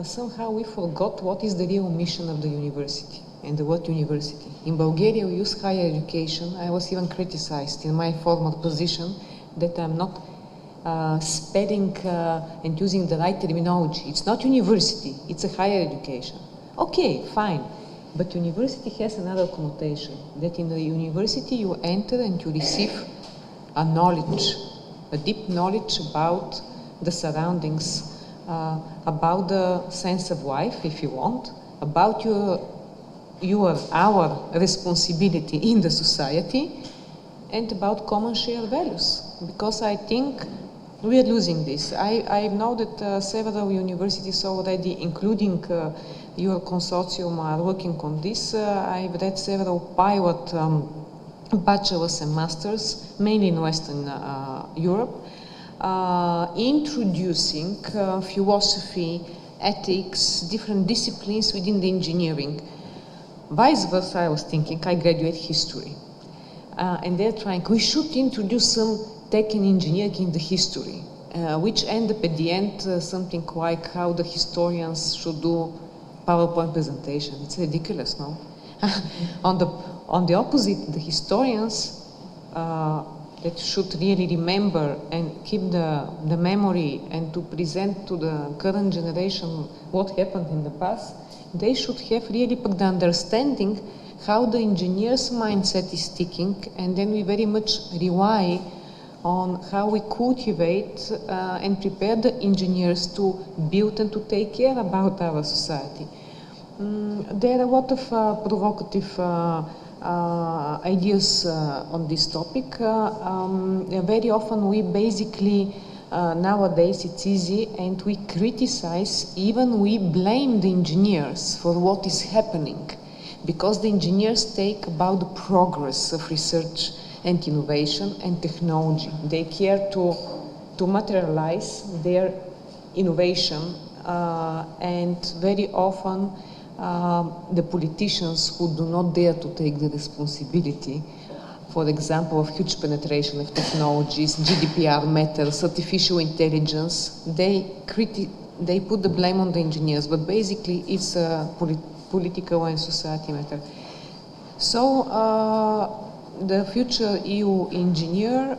Somehow we forgot what is the real mission of the university and the word university. In Bulgaria we use higher education. I was even criticized in my former position that I'm not spelling and using the right terminology. It's not university, it's a higher education. Okay, fine, but university has another connotation, that in the university you enter and you receive a knowledge, a deep knowledge about the surroundings, about the sense of life, if you want, about our responsibility in the society, and about common shared values. Because I think we are losing this. I know that several universities already, including your consortium, are working on this. I've read several pilot bachelors and masters, mainly in Western Europe, introducing philosophy, ethics, different disciplines within the engineering. Vice versa, I was thinking, I graduate history. And they're trying, we should introduce some tech and engineering in the history, which end up at the end something like how the historians should do PowerPoint presentation. It's ridiculous, no? On the opposite, the historians that should really remember and keep the memory and to present to the current generation what happened in the past, they should have really the understanding how the engineer's mindset is ticking, and then we very much rely on how we cultivate and prepare the engineers to build and to take care about our society. There are a lot of provocative ideas on this topic. Very often we basically, nowadays it's easy, and we criticize, even we blame the engineers for what is happening, because the engineers take about the progress of research and innovation and technology. They care to materialize their innovation, and very often the politicians who do not dare to take the responsibility, for example, of huge penetration of technologies, GDPR matters, artificial intelligence, they put the blame on the engineers, but basically it's a political and society matter. So the future EU engineer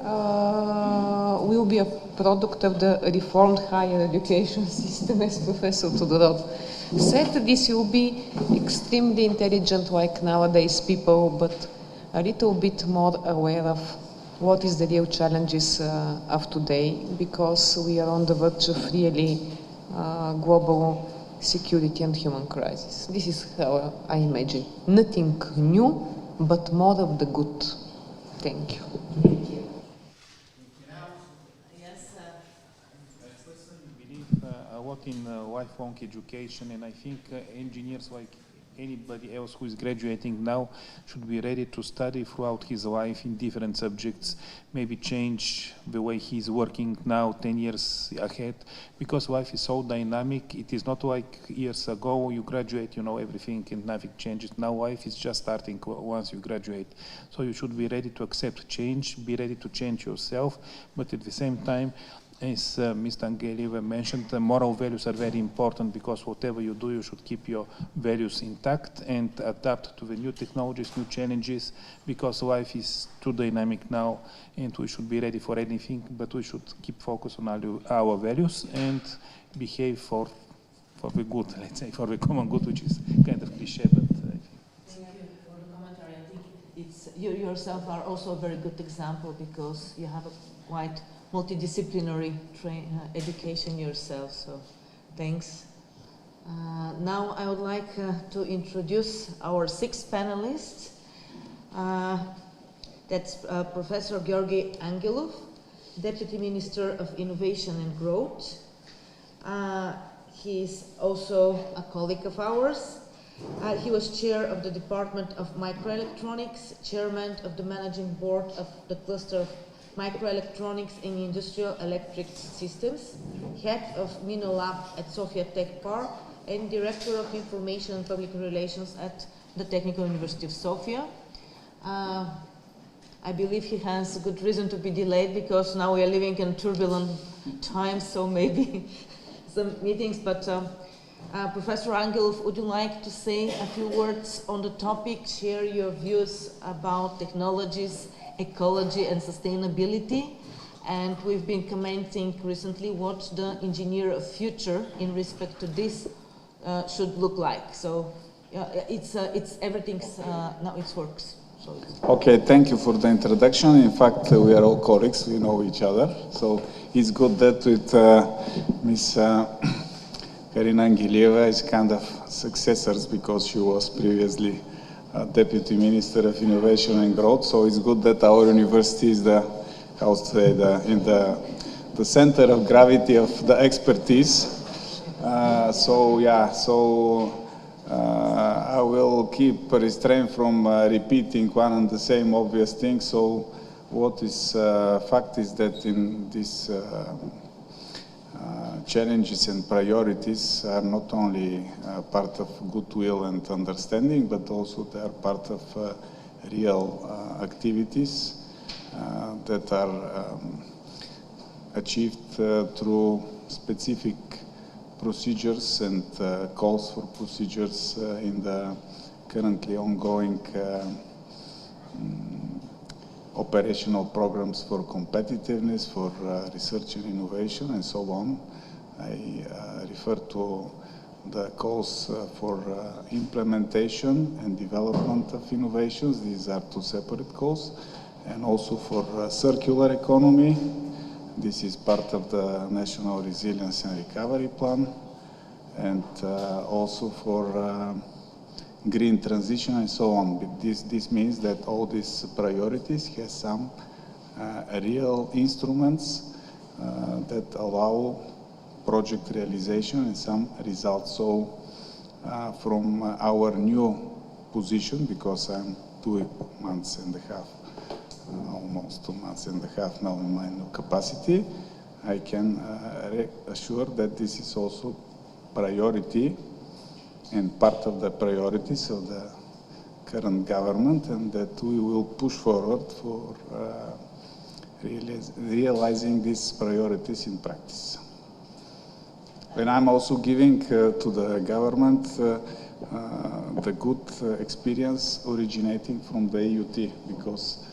will be a product of the reformed higher education system, as Professor Todorov said. This will be extremely intelligent like nowadays people, but a little bit more aware of what is the real challenges of today, because we are on the verge of really global security and human crisis. This is how I imagine. Nothing new, but more of the good. Thank you. Thank you. Yes. I personally believe a lot in lifelong education, and I think engineers, like anybody else who is graduating now, should be ready to study throughout his life in different subjects, maybe change the way he's working now 10 years ahead, because life is so dynamic. It is not like years ago you graduate, you know everything and nothing changes. Now life is just starting once you graduate. So you should be ready to accept change, be ready to change yourself, but at the same time, as Mr. Angelieva mentioned, the moral values are very important, because whatever you do, you should keep your values intact and adapt to the new technologies, new challenges, because life is too dynamic now and we should be ready for anything, but we should keep focus on our values and behave for the good, let's say, for the common good, which is kind of cliche, but I think. Thank you for the commentary. I think you yourself are also a very good example, because you have a quite multidisciplinary education yourself, so thanks. Now I would like to introduce our sixth panelist. That's Professor Georgi Angelov, Deputy Minister of Innovation and Growth. He is also a colleague of ours. He was chair of the Department of Microelectronics, chairman of the managing board of the cluster of Microelectronics in Industrial Electric Systems, head of Mino Lab at Sofia Tech Park, and director of Information and Public Relations at the Technical University of Sofia. I believe he has good reason to be delayed, because now we are living in turbulent times, so maybe some meetings, but Professor Angelov, would you like to say a few words on the topic, share your views about technologies, ecology and sustainability? And we've been commenting recently what the engineer of future in respect to this should look like. So it's everything's, now it works. So okay, thank you for the introduction. In fact, we are all colleagues, we know each other. So it's good that with Ms. Karina Angelieva is kind of successors, because she was previously Deputy Minister of Innovation and Growth. So it's good that our university is the, how to say, in the center of gravity of the expertise. I will keep restrained from repeating one and the same obvious thing. So what is fact is that in this challenges and priorities are not only part of goodwill and understanding, but also they are part of real activities that are achieved through specific procedures and calls for procedures in the currently ongoing operational programs for competitiveness, for research and innovation, and so on. I refer to the calls for implementation and development of innovations. These are two separate calls. And also for circular economy. This is part of the National Resilience and Recovery Plan. And also for green transition and so on. But this means that all these priorities have some real instruments that allow project realization and some results. So from our new position, because I'm 2 months and a half, almost 2 months and a half now in my new capacity, I can assure that this is also priority and part of the priorities of the current government, and that we will push forward for realizing these priorities in practice. And I'm also giving to the government the good experience originating from the EUT, because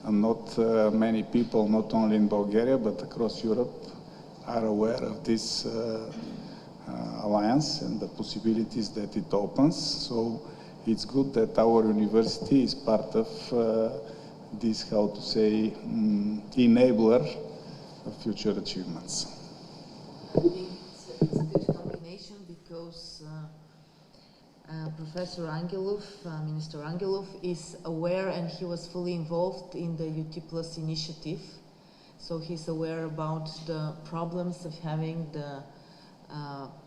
not many people, not only in Bulgaria but across Europe, are aware of this alliance and the possibilities that it opens. So it's good that our university is part of this, how to say, enabler of future achievements. I think it's a good combination because Professor Angelov, Minister Angelov, is aware and he was fully involved in the UT Plus initiative. So he's aware about the problems of having the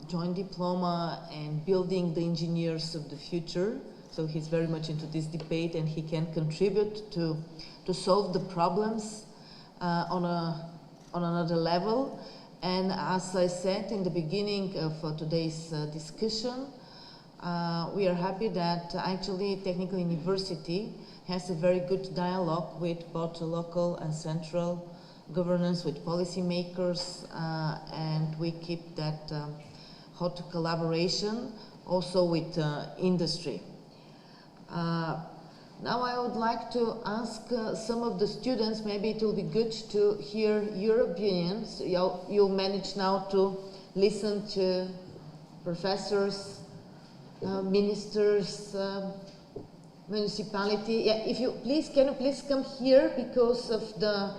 joint diploma and building the engineers of the future. So he's very much into this debate and he can contribute to solve the problems on another level. And as I said in the beginning of today's discussion, we are happy that actually Technical University has a very good dialogue with both local and central governance, with policymakers, and we keep that hot collaboration also with industry. Now I would like to ask some of the students, maybe it will be good to hear your opinions. You manage now to listen to professors, ministers, municipality. Yeah, if you please, can you please come here because of the,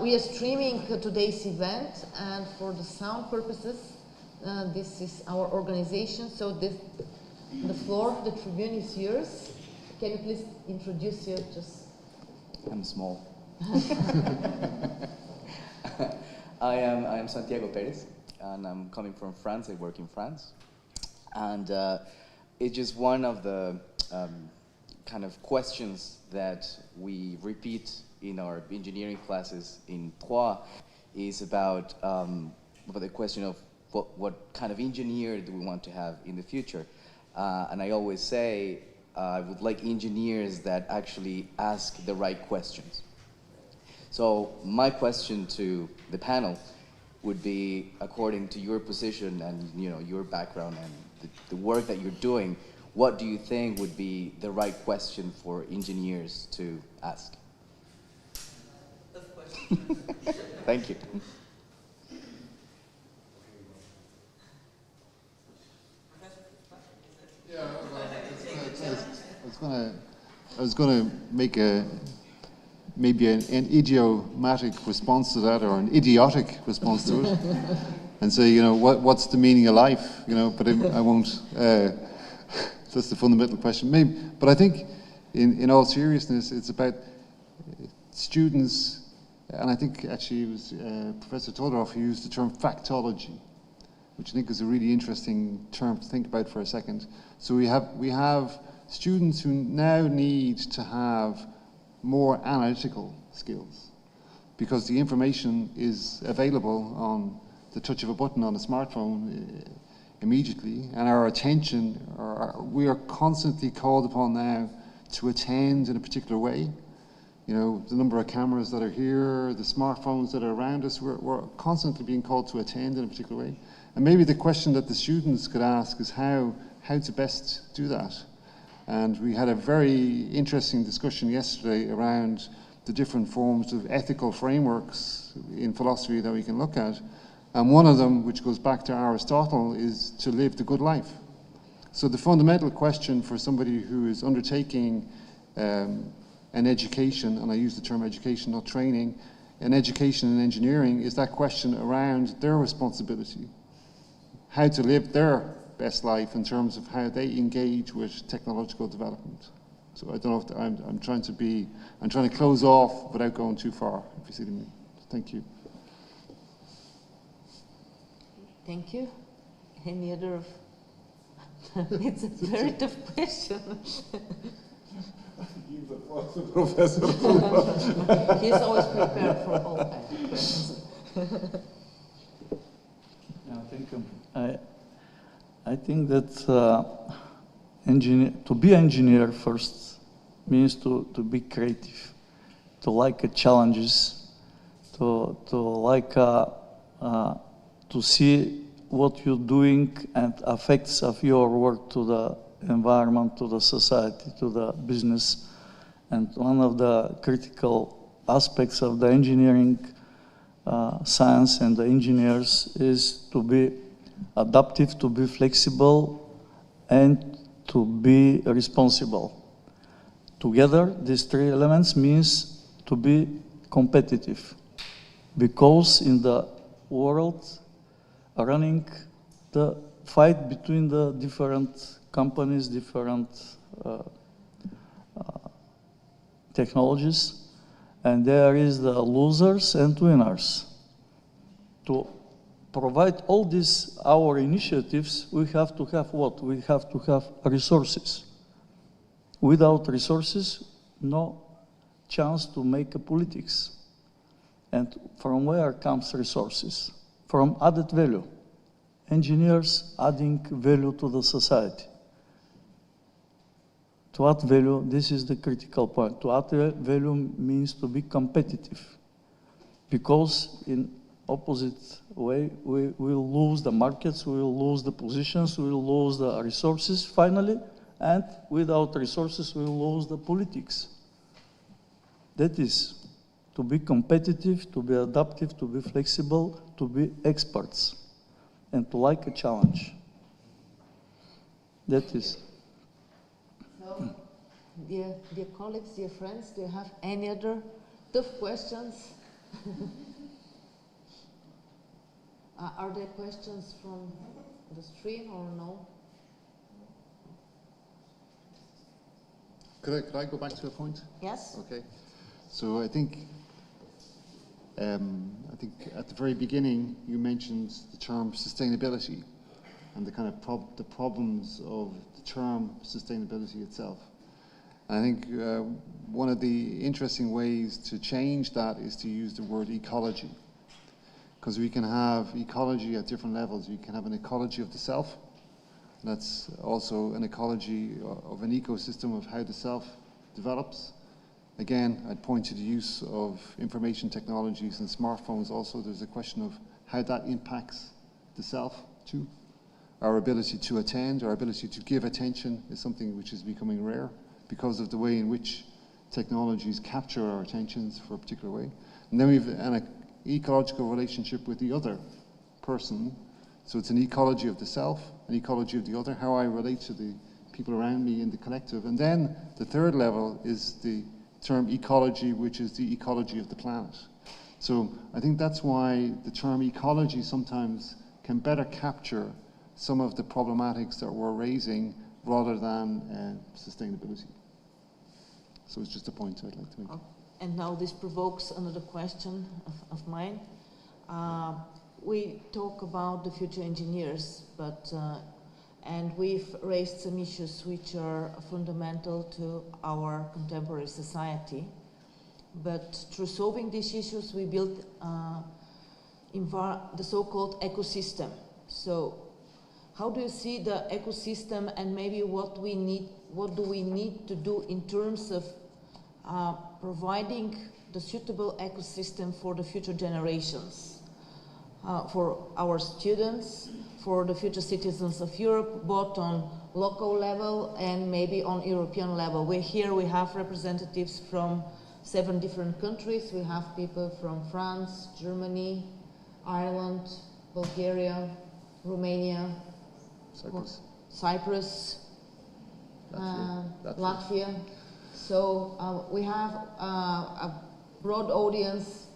we are streaming today's event and for the sound purposes, this is our organization, so the floor, the tribune is yours. Can you please introduce you just? I'm small. I am Santiago Perez, and I'm coming from France. I work in France. And it's just one of the kind of questions that we repeat in our engineering classes in Troyes is about the question of what kind of engineer do we want to have in the future. And I always say, I would like engineers that actually ask the right questions. So my question to the panel would be, according to your position and your background and the work that you're doing, what do you think would be the right question for engineers to ask? Thank you. I was going to make maybe an idiomatic response to that, or an idiotic response to it, and say, what's the meaning of life? But I won't. That's the fundamental question. Maybe, but I think, in all seriousness, it's about students, and I think actually it was Professor Todorov who used the term factology, which I think is a really interesting term to think about for a second. So we have students who now need to have more analytical skills because the information is available on the touch of a button on a smartphone immediately, and our attention, we are constantly called upon now to attend in a particular way. The number of cameras that are here, the smartphones that are around us, we're constantly being called to attend in a particular way. And maybe the question that the students could ask is how to best do that. And we had a very interesting discussion yesterday around the different forms of ethical frameworks in philosophy that we can look at. And one of them, which goes back to Aristotle, is to live the good life. So the fundamental question for somebody who is undertaking an education, and I use the term education, not training, an education in engineering, is that question around their responsibility. How to live their best life in terms of how they engage with technological development. So I don't know if I'm trying to close off without going too far, if you see what I mean. Thank you. Thank you. Any other? It's a very tough question. Give the floor to Professor. He's always prepared for all kinds of questions. Yeah, thank you. I think that to be an engineer first means to be creative, to like challenges, to like to see what you're doing and effects of your work to the environment, to the society, to the business. And one of the critical aspects of the engineering science and the engineers is to be adaptive, to be flexible, and to be responsible. Together, these three elements means to be competitive, because in the world running the fight between the different companies, different technologies, and there is the losers and winners. To provide all these, our initiatives, we have to have what? We have to have resources. Without resources, no chance to make a politics. And from where comes resources? From added value. Engineers adding value to the society. To add value, this is the critical point. To add value means to be competitive. Because in opposite way, we will lose the markets, we will lose the positions, we will lose the resources finally, and without resources, we will lose the politics. That is to be competitive, to be adaptive, to be flexible, to be experts, and to like a challenge. That is. So, dear colleagues, dear friends, do you have any other tough questions? Are there questions from the stream or no? Could I go back to a point? Yes. Okay. So I think at the very beginning you mentioned the term sustainability and the kind of the problems of the term sustainability itself. And I think one of the interesting ways to change that is to use the word ecology, because we can have ecology at different levels. We can have an ecology of the self. That's also an ecology of an ecosystem of how the self develops. Again, I'd point to the use of information technologies and smartphones also. There's a question of how that impacts the self too. Our ability to attend, our ability to give attention is something which is becoming rare because of the way in which technologies capture our attentions for a particular way. And then we have an ecological relationship with the other person. So it's an ecology of the self, an ecology of the other, how I relate to the people around me in the collective. And then the third level is the term ecology, which is the ecology of the planet. So I think that's why the term ecology sometimes can better capture some of the problematics that we're raising rather than sustainability. So it's just a point I'd like to make. And now this provokes another question of mine. We talk about the future engineers, but and we've raised some issues which are fundamental to our contemporary society. But through solving these issues, we built the so-called ecosystem. So, how do you see the ecosystem, and maybe what do we need to do in terms of providing the suitable ecosystem for the future generations? For our students, for the future citizens of Europe, both on local level and maybe on European level. We have representatives from 7 different countries. We have people from France, Germany, Ireland, Bulgaria, Romania, Cyprus, Latvia. So we have a broad audience,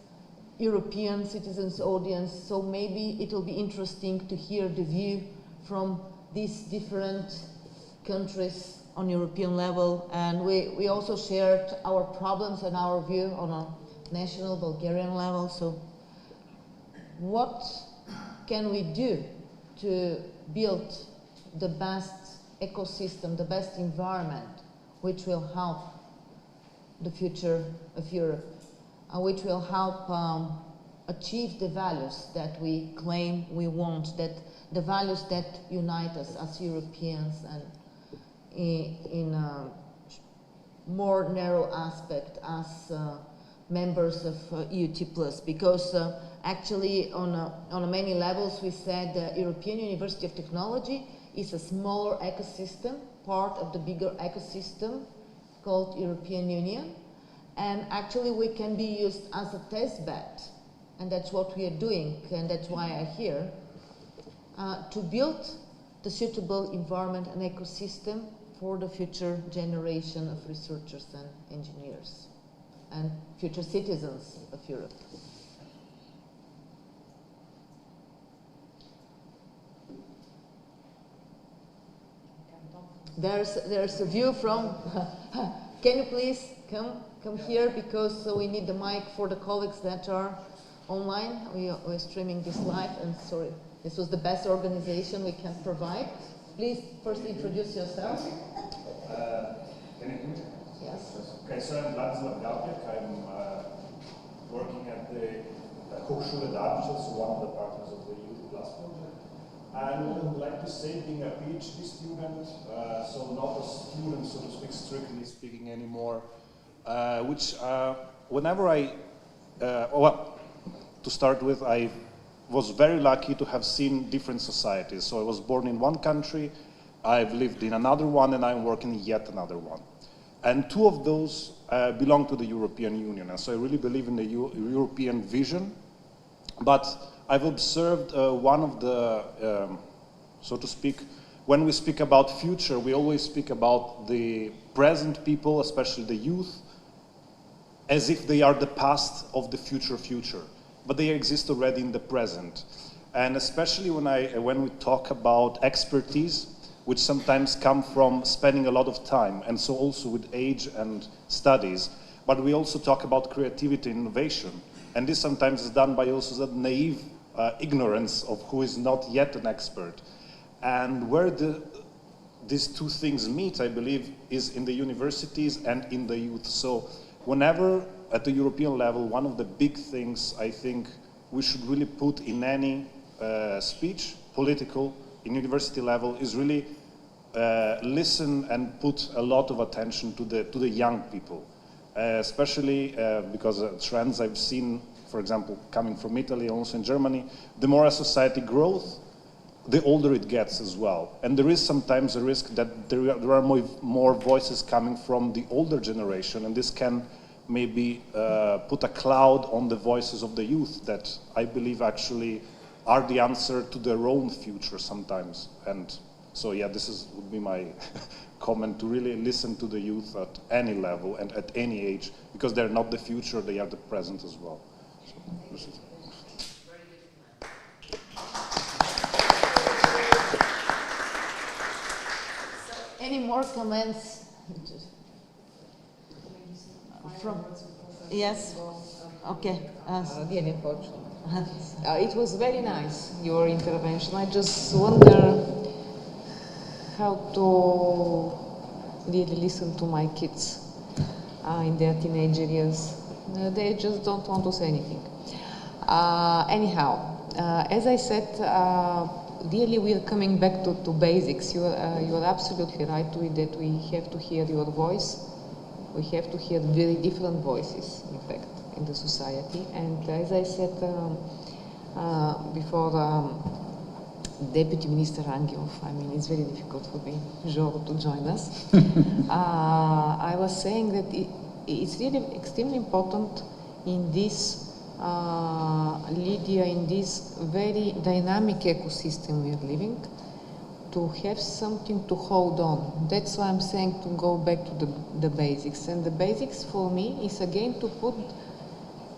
European citizens audience, so maybe it will be interesting to hear the view from these different countries on European level. And we also shared our problems and our view on a national Bulgarian level. So what can we do to build the best ecosystem, the best environment, which will help the future of Europe? Which will help achieve the values that we claim we want, that the values that unite us as Europeans, and in a more narrow aspect as members of EUT+. Because actually on many levels we said the European University of Technology is a smaller ecosystem part of the bigger ecosystem called European Union. And actually we can be used as a test bed. And that's what we are doing, and that's why I'm here, to build the suitable environment and ecosystem for the future generation of researchers and engineers and future citizens of Europe. There's a view from, can you please come here, because we need the mic for the colleagues that are online. We're streaming this live, and sorry, this was the best organization we can provide. Please first introduce yourself. Can you hear me? Yes. Okay, so I'm Vladislav Galpjak. I'm working at the Hochschule Darmstadt, so one of the partners of the Youth Plus project. And I would like to say, being a PhD student, so not a student, so to speak, strictly speaking anymore, whenever well, to start with, I was very lucky to have seen different societies. So I was born in one country, I've lived in another one, and I'm working in yet another one. And two of those belong to the European Union. And so I really believe in the European vision. But I've observed one of the, so to speak, when we speak about future, we always speak about the present people, especially the youth, as if they are the past of the future. But they exist already in the present. And especially when we talk about expertise, which sometimes come from spending a lot of time, and so also with age and studies, but we also talk about creativity and innovation. And this sometimes is done by also that naive ignorance of who is not yet an expert. And where these two things meet, I believe, is in the universities and in the youth. So whenever at the European level, one of the big things I think we should really put in any speech, political, in university level, is really listen and put a lot of attention to the young people, especially because trends I've seen, for example, coming from Italy, also in Germany, the more a society grows, the older it gets as well. And there is sometimes a risk that there are more voices coming from the older generation, and this can maybe put a cloud on the voices of the youth that I believe actually are the answer to their own future sometimes. And so yeah, would be my comment, to really listen to the youth at any level and at any age, because they're not the future, they are the present as well. So, Any more comments? From, yes? Okay. Really unfortunate. It was very nice, your intervention. I just wonder how to really listen to my kids in their teenage years. They just don't want to say anything. Anyhow, as I said, really we are coming back to basics. You are absolutely right with that. We have to hear your voice. We have to hear very different voices, in fact, in the society. And as I said before, Deputy Minister Angelov, I mean, it's very difficult for me, Joe, to join us. I was saying that it's really extremely important in this Lydia, in this very dynamic ecosystem we are living, to have something to hold on. That's why I'm saying to go back to the basics. And the basics for me is again to put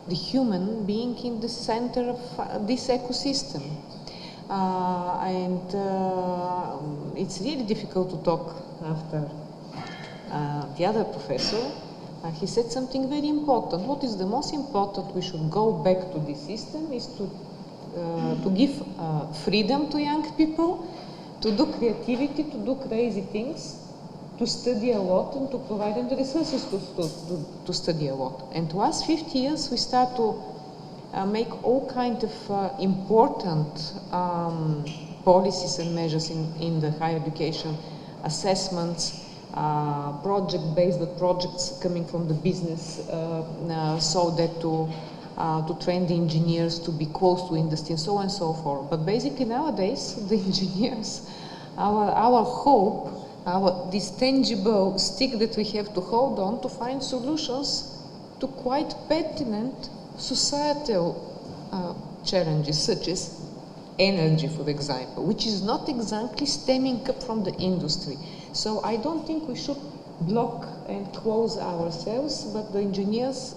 the human being in the center of this ecosystem. It's really difficult to talk after the other professor. He said something very important. What is the most important? We should go back to this system is to give freedom to young people, to do creativity, to do crazy things, to study a lot, and to provide them the resources to study a lot. And to us, 50 years, we start to make all kinds of important policies and measures in the higher education, assessments, project-based, but projects coming from the business, so that to train the engineers to be close to industry and so on and so forth. But basically nowadays, the engineers, our hope this tangible stick that we have to hold on to find solutions to quite pertinent societal challenges, such as energy, for example, which is not exactly stemming up from the industry. So I don't think we should block and close ourselves, but the engineers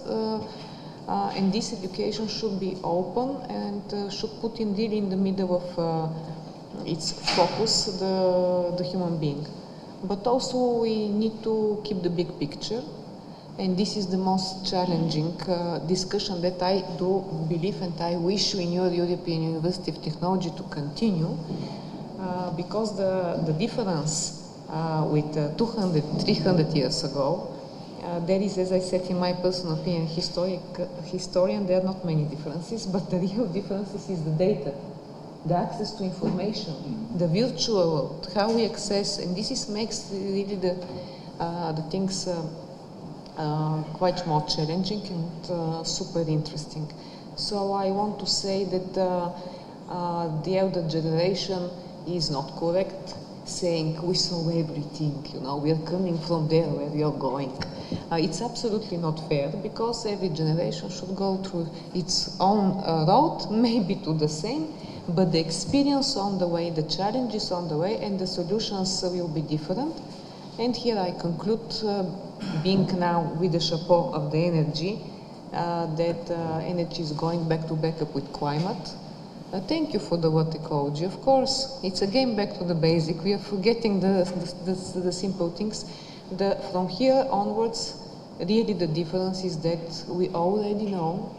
and this education should be open and should put indeed in the middle of its focus the human being. But also we need to keep the big picture, and this is the most challenging discussion that I do believe and I wish in your European University of Technology to continue, because the difference with 200, 300 years ago, there is, as I said, in my personal opinion, historian, there are not many differences, but the real differences is the data, the access to information, the virtual world, how we access, and this makes really the things quite more challenging and super interesting. So I want to say that the elder generation is not correct, saying we saw everything, you know, we are coming from there where we are going. It's absolutely not fair, because every generation should go through its own road, maybe to the same, but the experience on the way, the challenges on the way, and the solutions will be different. And here I conclude, being now with the chapeau of the energy, that energy is going back to back up with climate. Thank you for the word ecology. Of course, it's again back to the basic. We are forgetting the simple things. From here onwards, really the difference is that we already know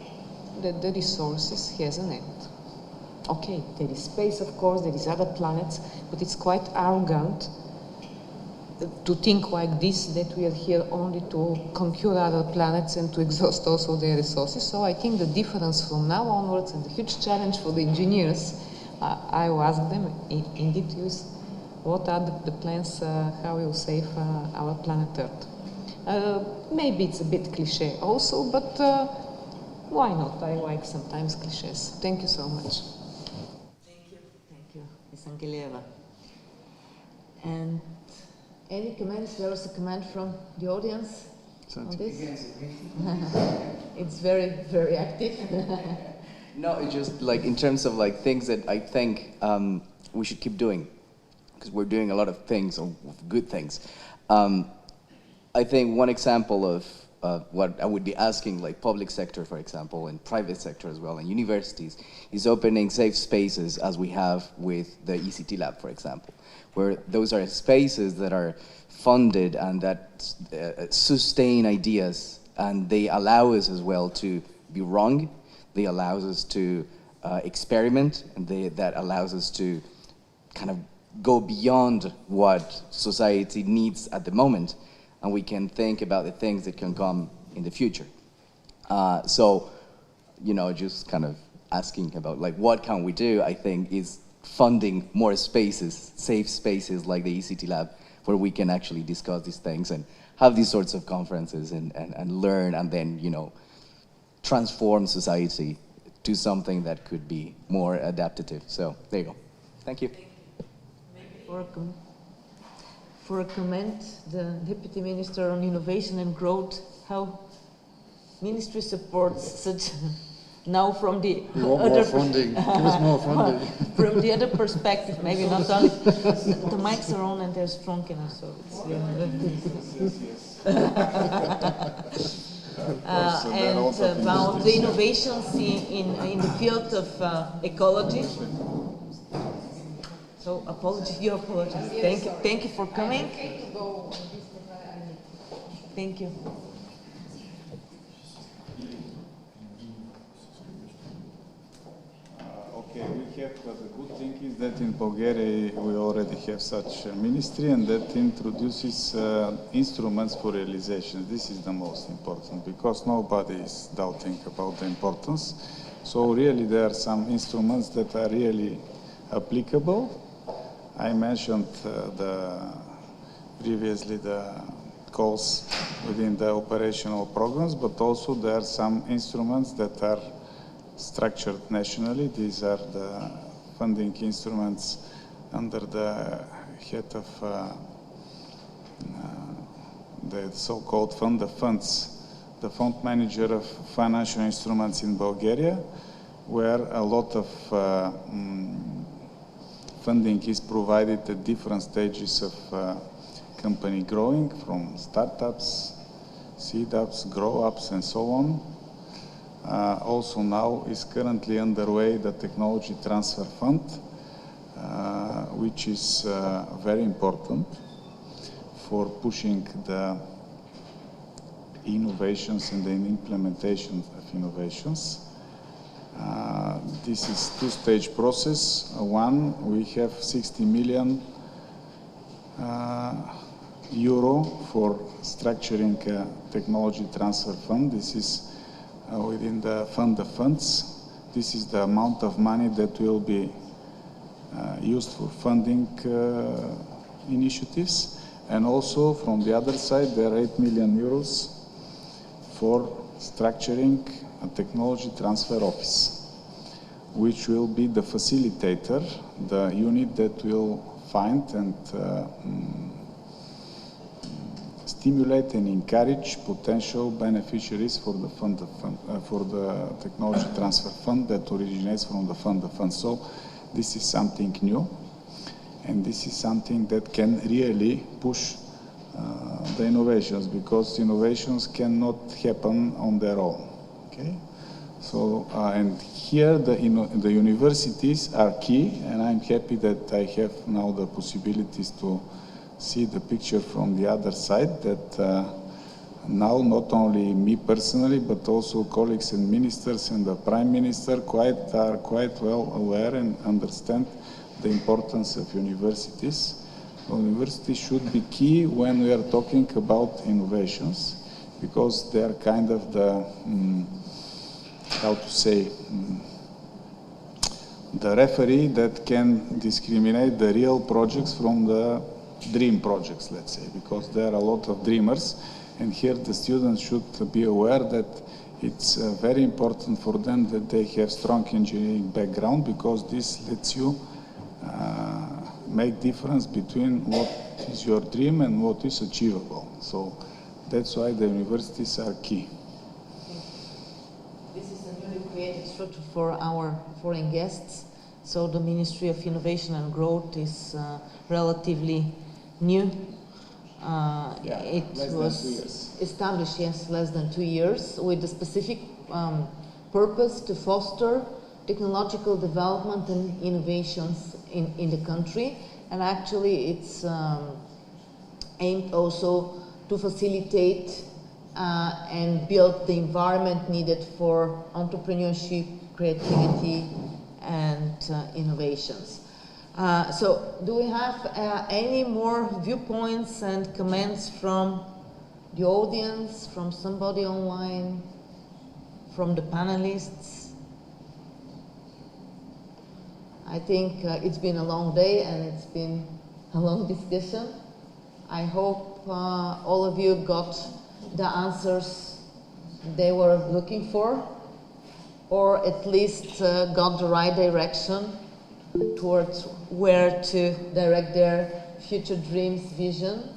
that the resources has an end. Okay, there is space, of course, there is other planets, but it's quite arrogant to think like this, that we are here only to conquer other planets and to exhaust also their resources. So I think the difference from now onwards, and the huge challenge for the engineers, I will ask them indeed use what are the plans, how we will save our planet Earth. Maybe it's a bit cliche also, but why not? I like sometimes cliches. Thank you so much. Thank you, Ms. Angelieva. And any comments? There was a comment from the audience on this. It's very, very active. No, it's just like in terms of like things that I think we should keep doing, because we're doing a lot of things, or good things. I think one example of what I would be asking, like public sector, for example, and private sector as well, and universities, is opening safe spaces as we have with the ECT lab, for example, where those are spaces that are funded and that sustain ideas, and they allow us as well to be wrong. They allow us to experiment, and that allows us to kind of go beyond what society needs at the moment, and we can think about the things that can come in the future. So, you know, just kind of asking about like what can we do, I think, is funding more spaces, safe spaces like the ECT lab, where we can actually discuss these things and have these sorts of conferences and learn, and then, you know, transform society to something that could be more adaptive. So there you go. Thank you. For a comment, the Deputy Minister on Innovation and Growth, how Ministry supports such, now from the other funding. Give us more funding. From the other perspective, maybe not only, the mics are on and they're strong enough, so it's and about the innovations in the field of ecology. So apologies, your apologies. Thank you for coming. Thank you. Okay, we have, the good thing is that in Bulgaria we already have such a ministry, and that introduces instruments for realization. This is the most important, because nobody is doubting about the importance. So really there are some instruments that are really applicable. I mentioned previously the calls within the operational programs, but also there are some instruments that are structured nationally. These are the funding instruments under the head of the so-called fund of funds, the fund manager of financial instruments in Bulgaria, where a lot of funding is provided at different stages of company growing, from startups, seed-ups, grow-ups, and so on. Also now is currently underway the Technology Transfer Fund, which is very important for pushing the innovations and the implementation of innovations. This is two-stage process. One, we have 60 million euro for structuring a technology transfer fund. This is within the fund of funds. This is the amount of money that will be used for funding initiatives. And also from the other side, there are 8 million euros for structuring a technology transfer office, which will be the facilitator, the unit that will find and stimulate and encourage potential beneficiaries for the for the technology transfer fund that originates from the fund of funds. So this is something new, and this is something that can really push the innovations, because innovations cannot happen on their own. Okay, so and here the universities are key, and I'm happy that I have now the possibilities to see the picture from the other side, that now not only me personally, but also colleagues and ministers and the Prime Minister are quite well aware and understand the importance of universities. Universities should be key when we are talking about innovations, because they are kind of the, how to say, the referee that can discriminate the real projects from the dream projects, let's say, because there are a lot of dreamers, and here the students should be aware that it's very important for them that they have strong engineering background, because this lets you make difference between what is your dream and what is achievable. So that's why the universities are key. This is a newly created structure for our foreign guests. So the Ministry of Innovation and Growth is relatively new. It was established, yes, less than 2 years, with the specific purpose to foster technological development and innovations in the country. And actually it's aimed also to facilitate and build the environment needed for entrepreneurship, creativity, and innovations. So do we have any more viewpoints and comments from the audience, from somebody online, from the panelists? I think it's been a long day and it's been a long discussion. I hope all of you got the answers they were looking for, or at least got the right direction towards where to direct their future dreams, vision.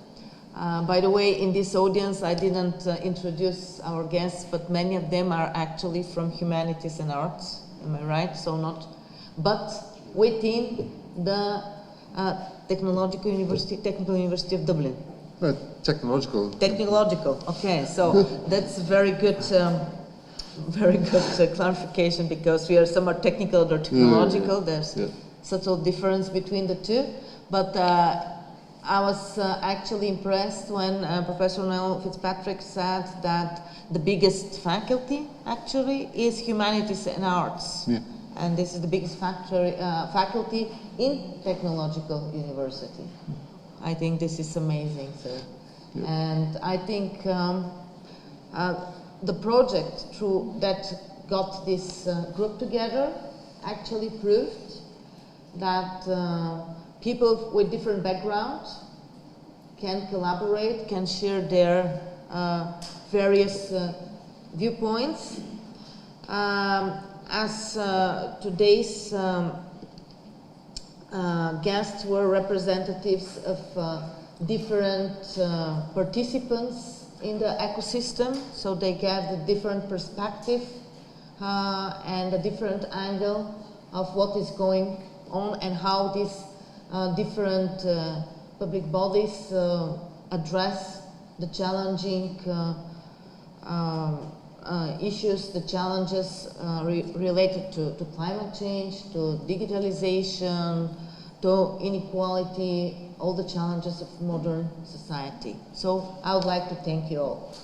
By the way, in this audience, I didn't introduce our guests, but many of them are actually from humanities and arts. Am I right? So not, but within the Technical University of Dublin. Technological. Technological. Okay, so that's very good clarification, because we are some are technical, other technological. There's subtle difference between the two. But I was actually impressed when Professor Noel Fitzpatrick said that the biggest faculty actually is humanities and arts. Yeah. And this is the biggest faculty in Technological University. I think this is amazing, sir. Yeah. And I think the project that got this group together actually proved that people with different backgrounds can collaborate, can share their various viewpoints. As today's guests were representatives of different participants in the ecosystem, so they get a different perspective and a different angle of what is going on and how these different public bodies address the challenging issues, the challenges related to climate change, to digitalization, to inequality, all the challenges of modern society. So I would like to thank you all.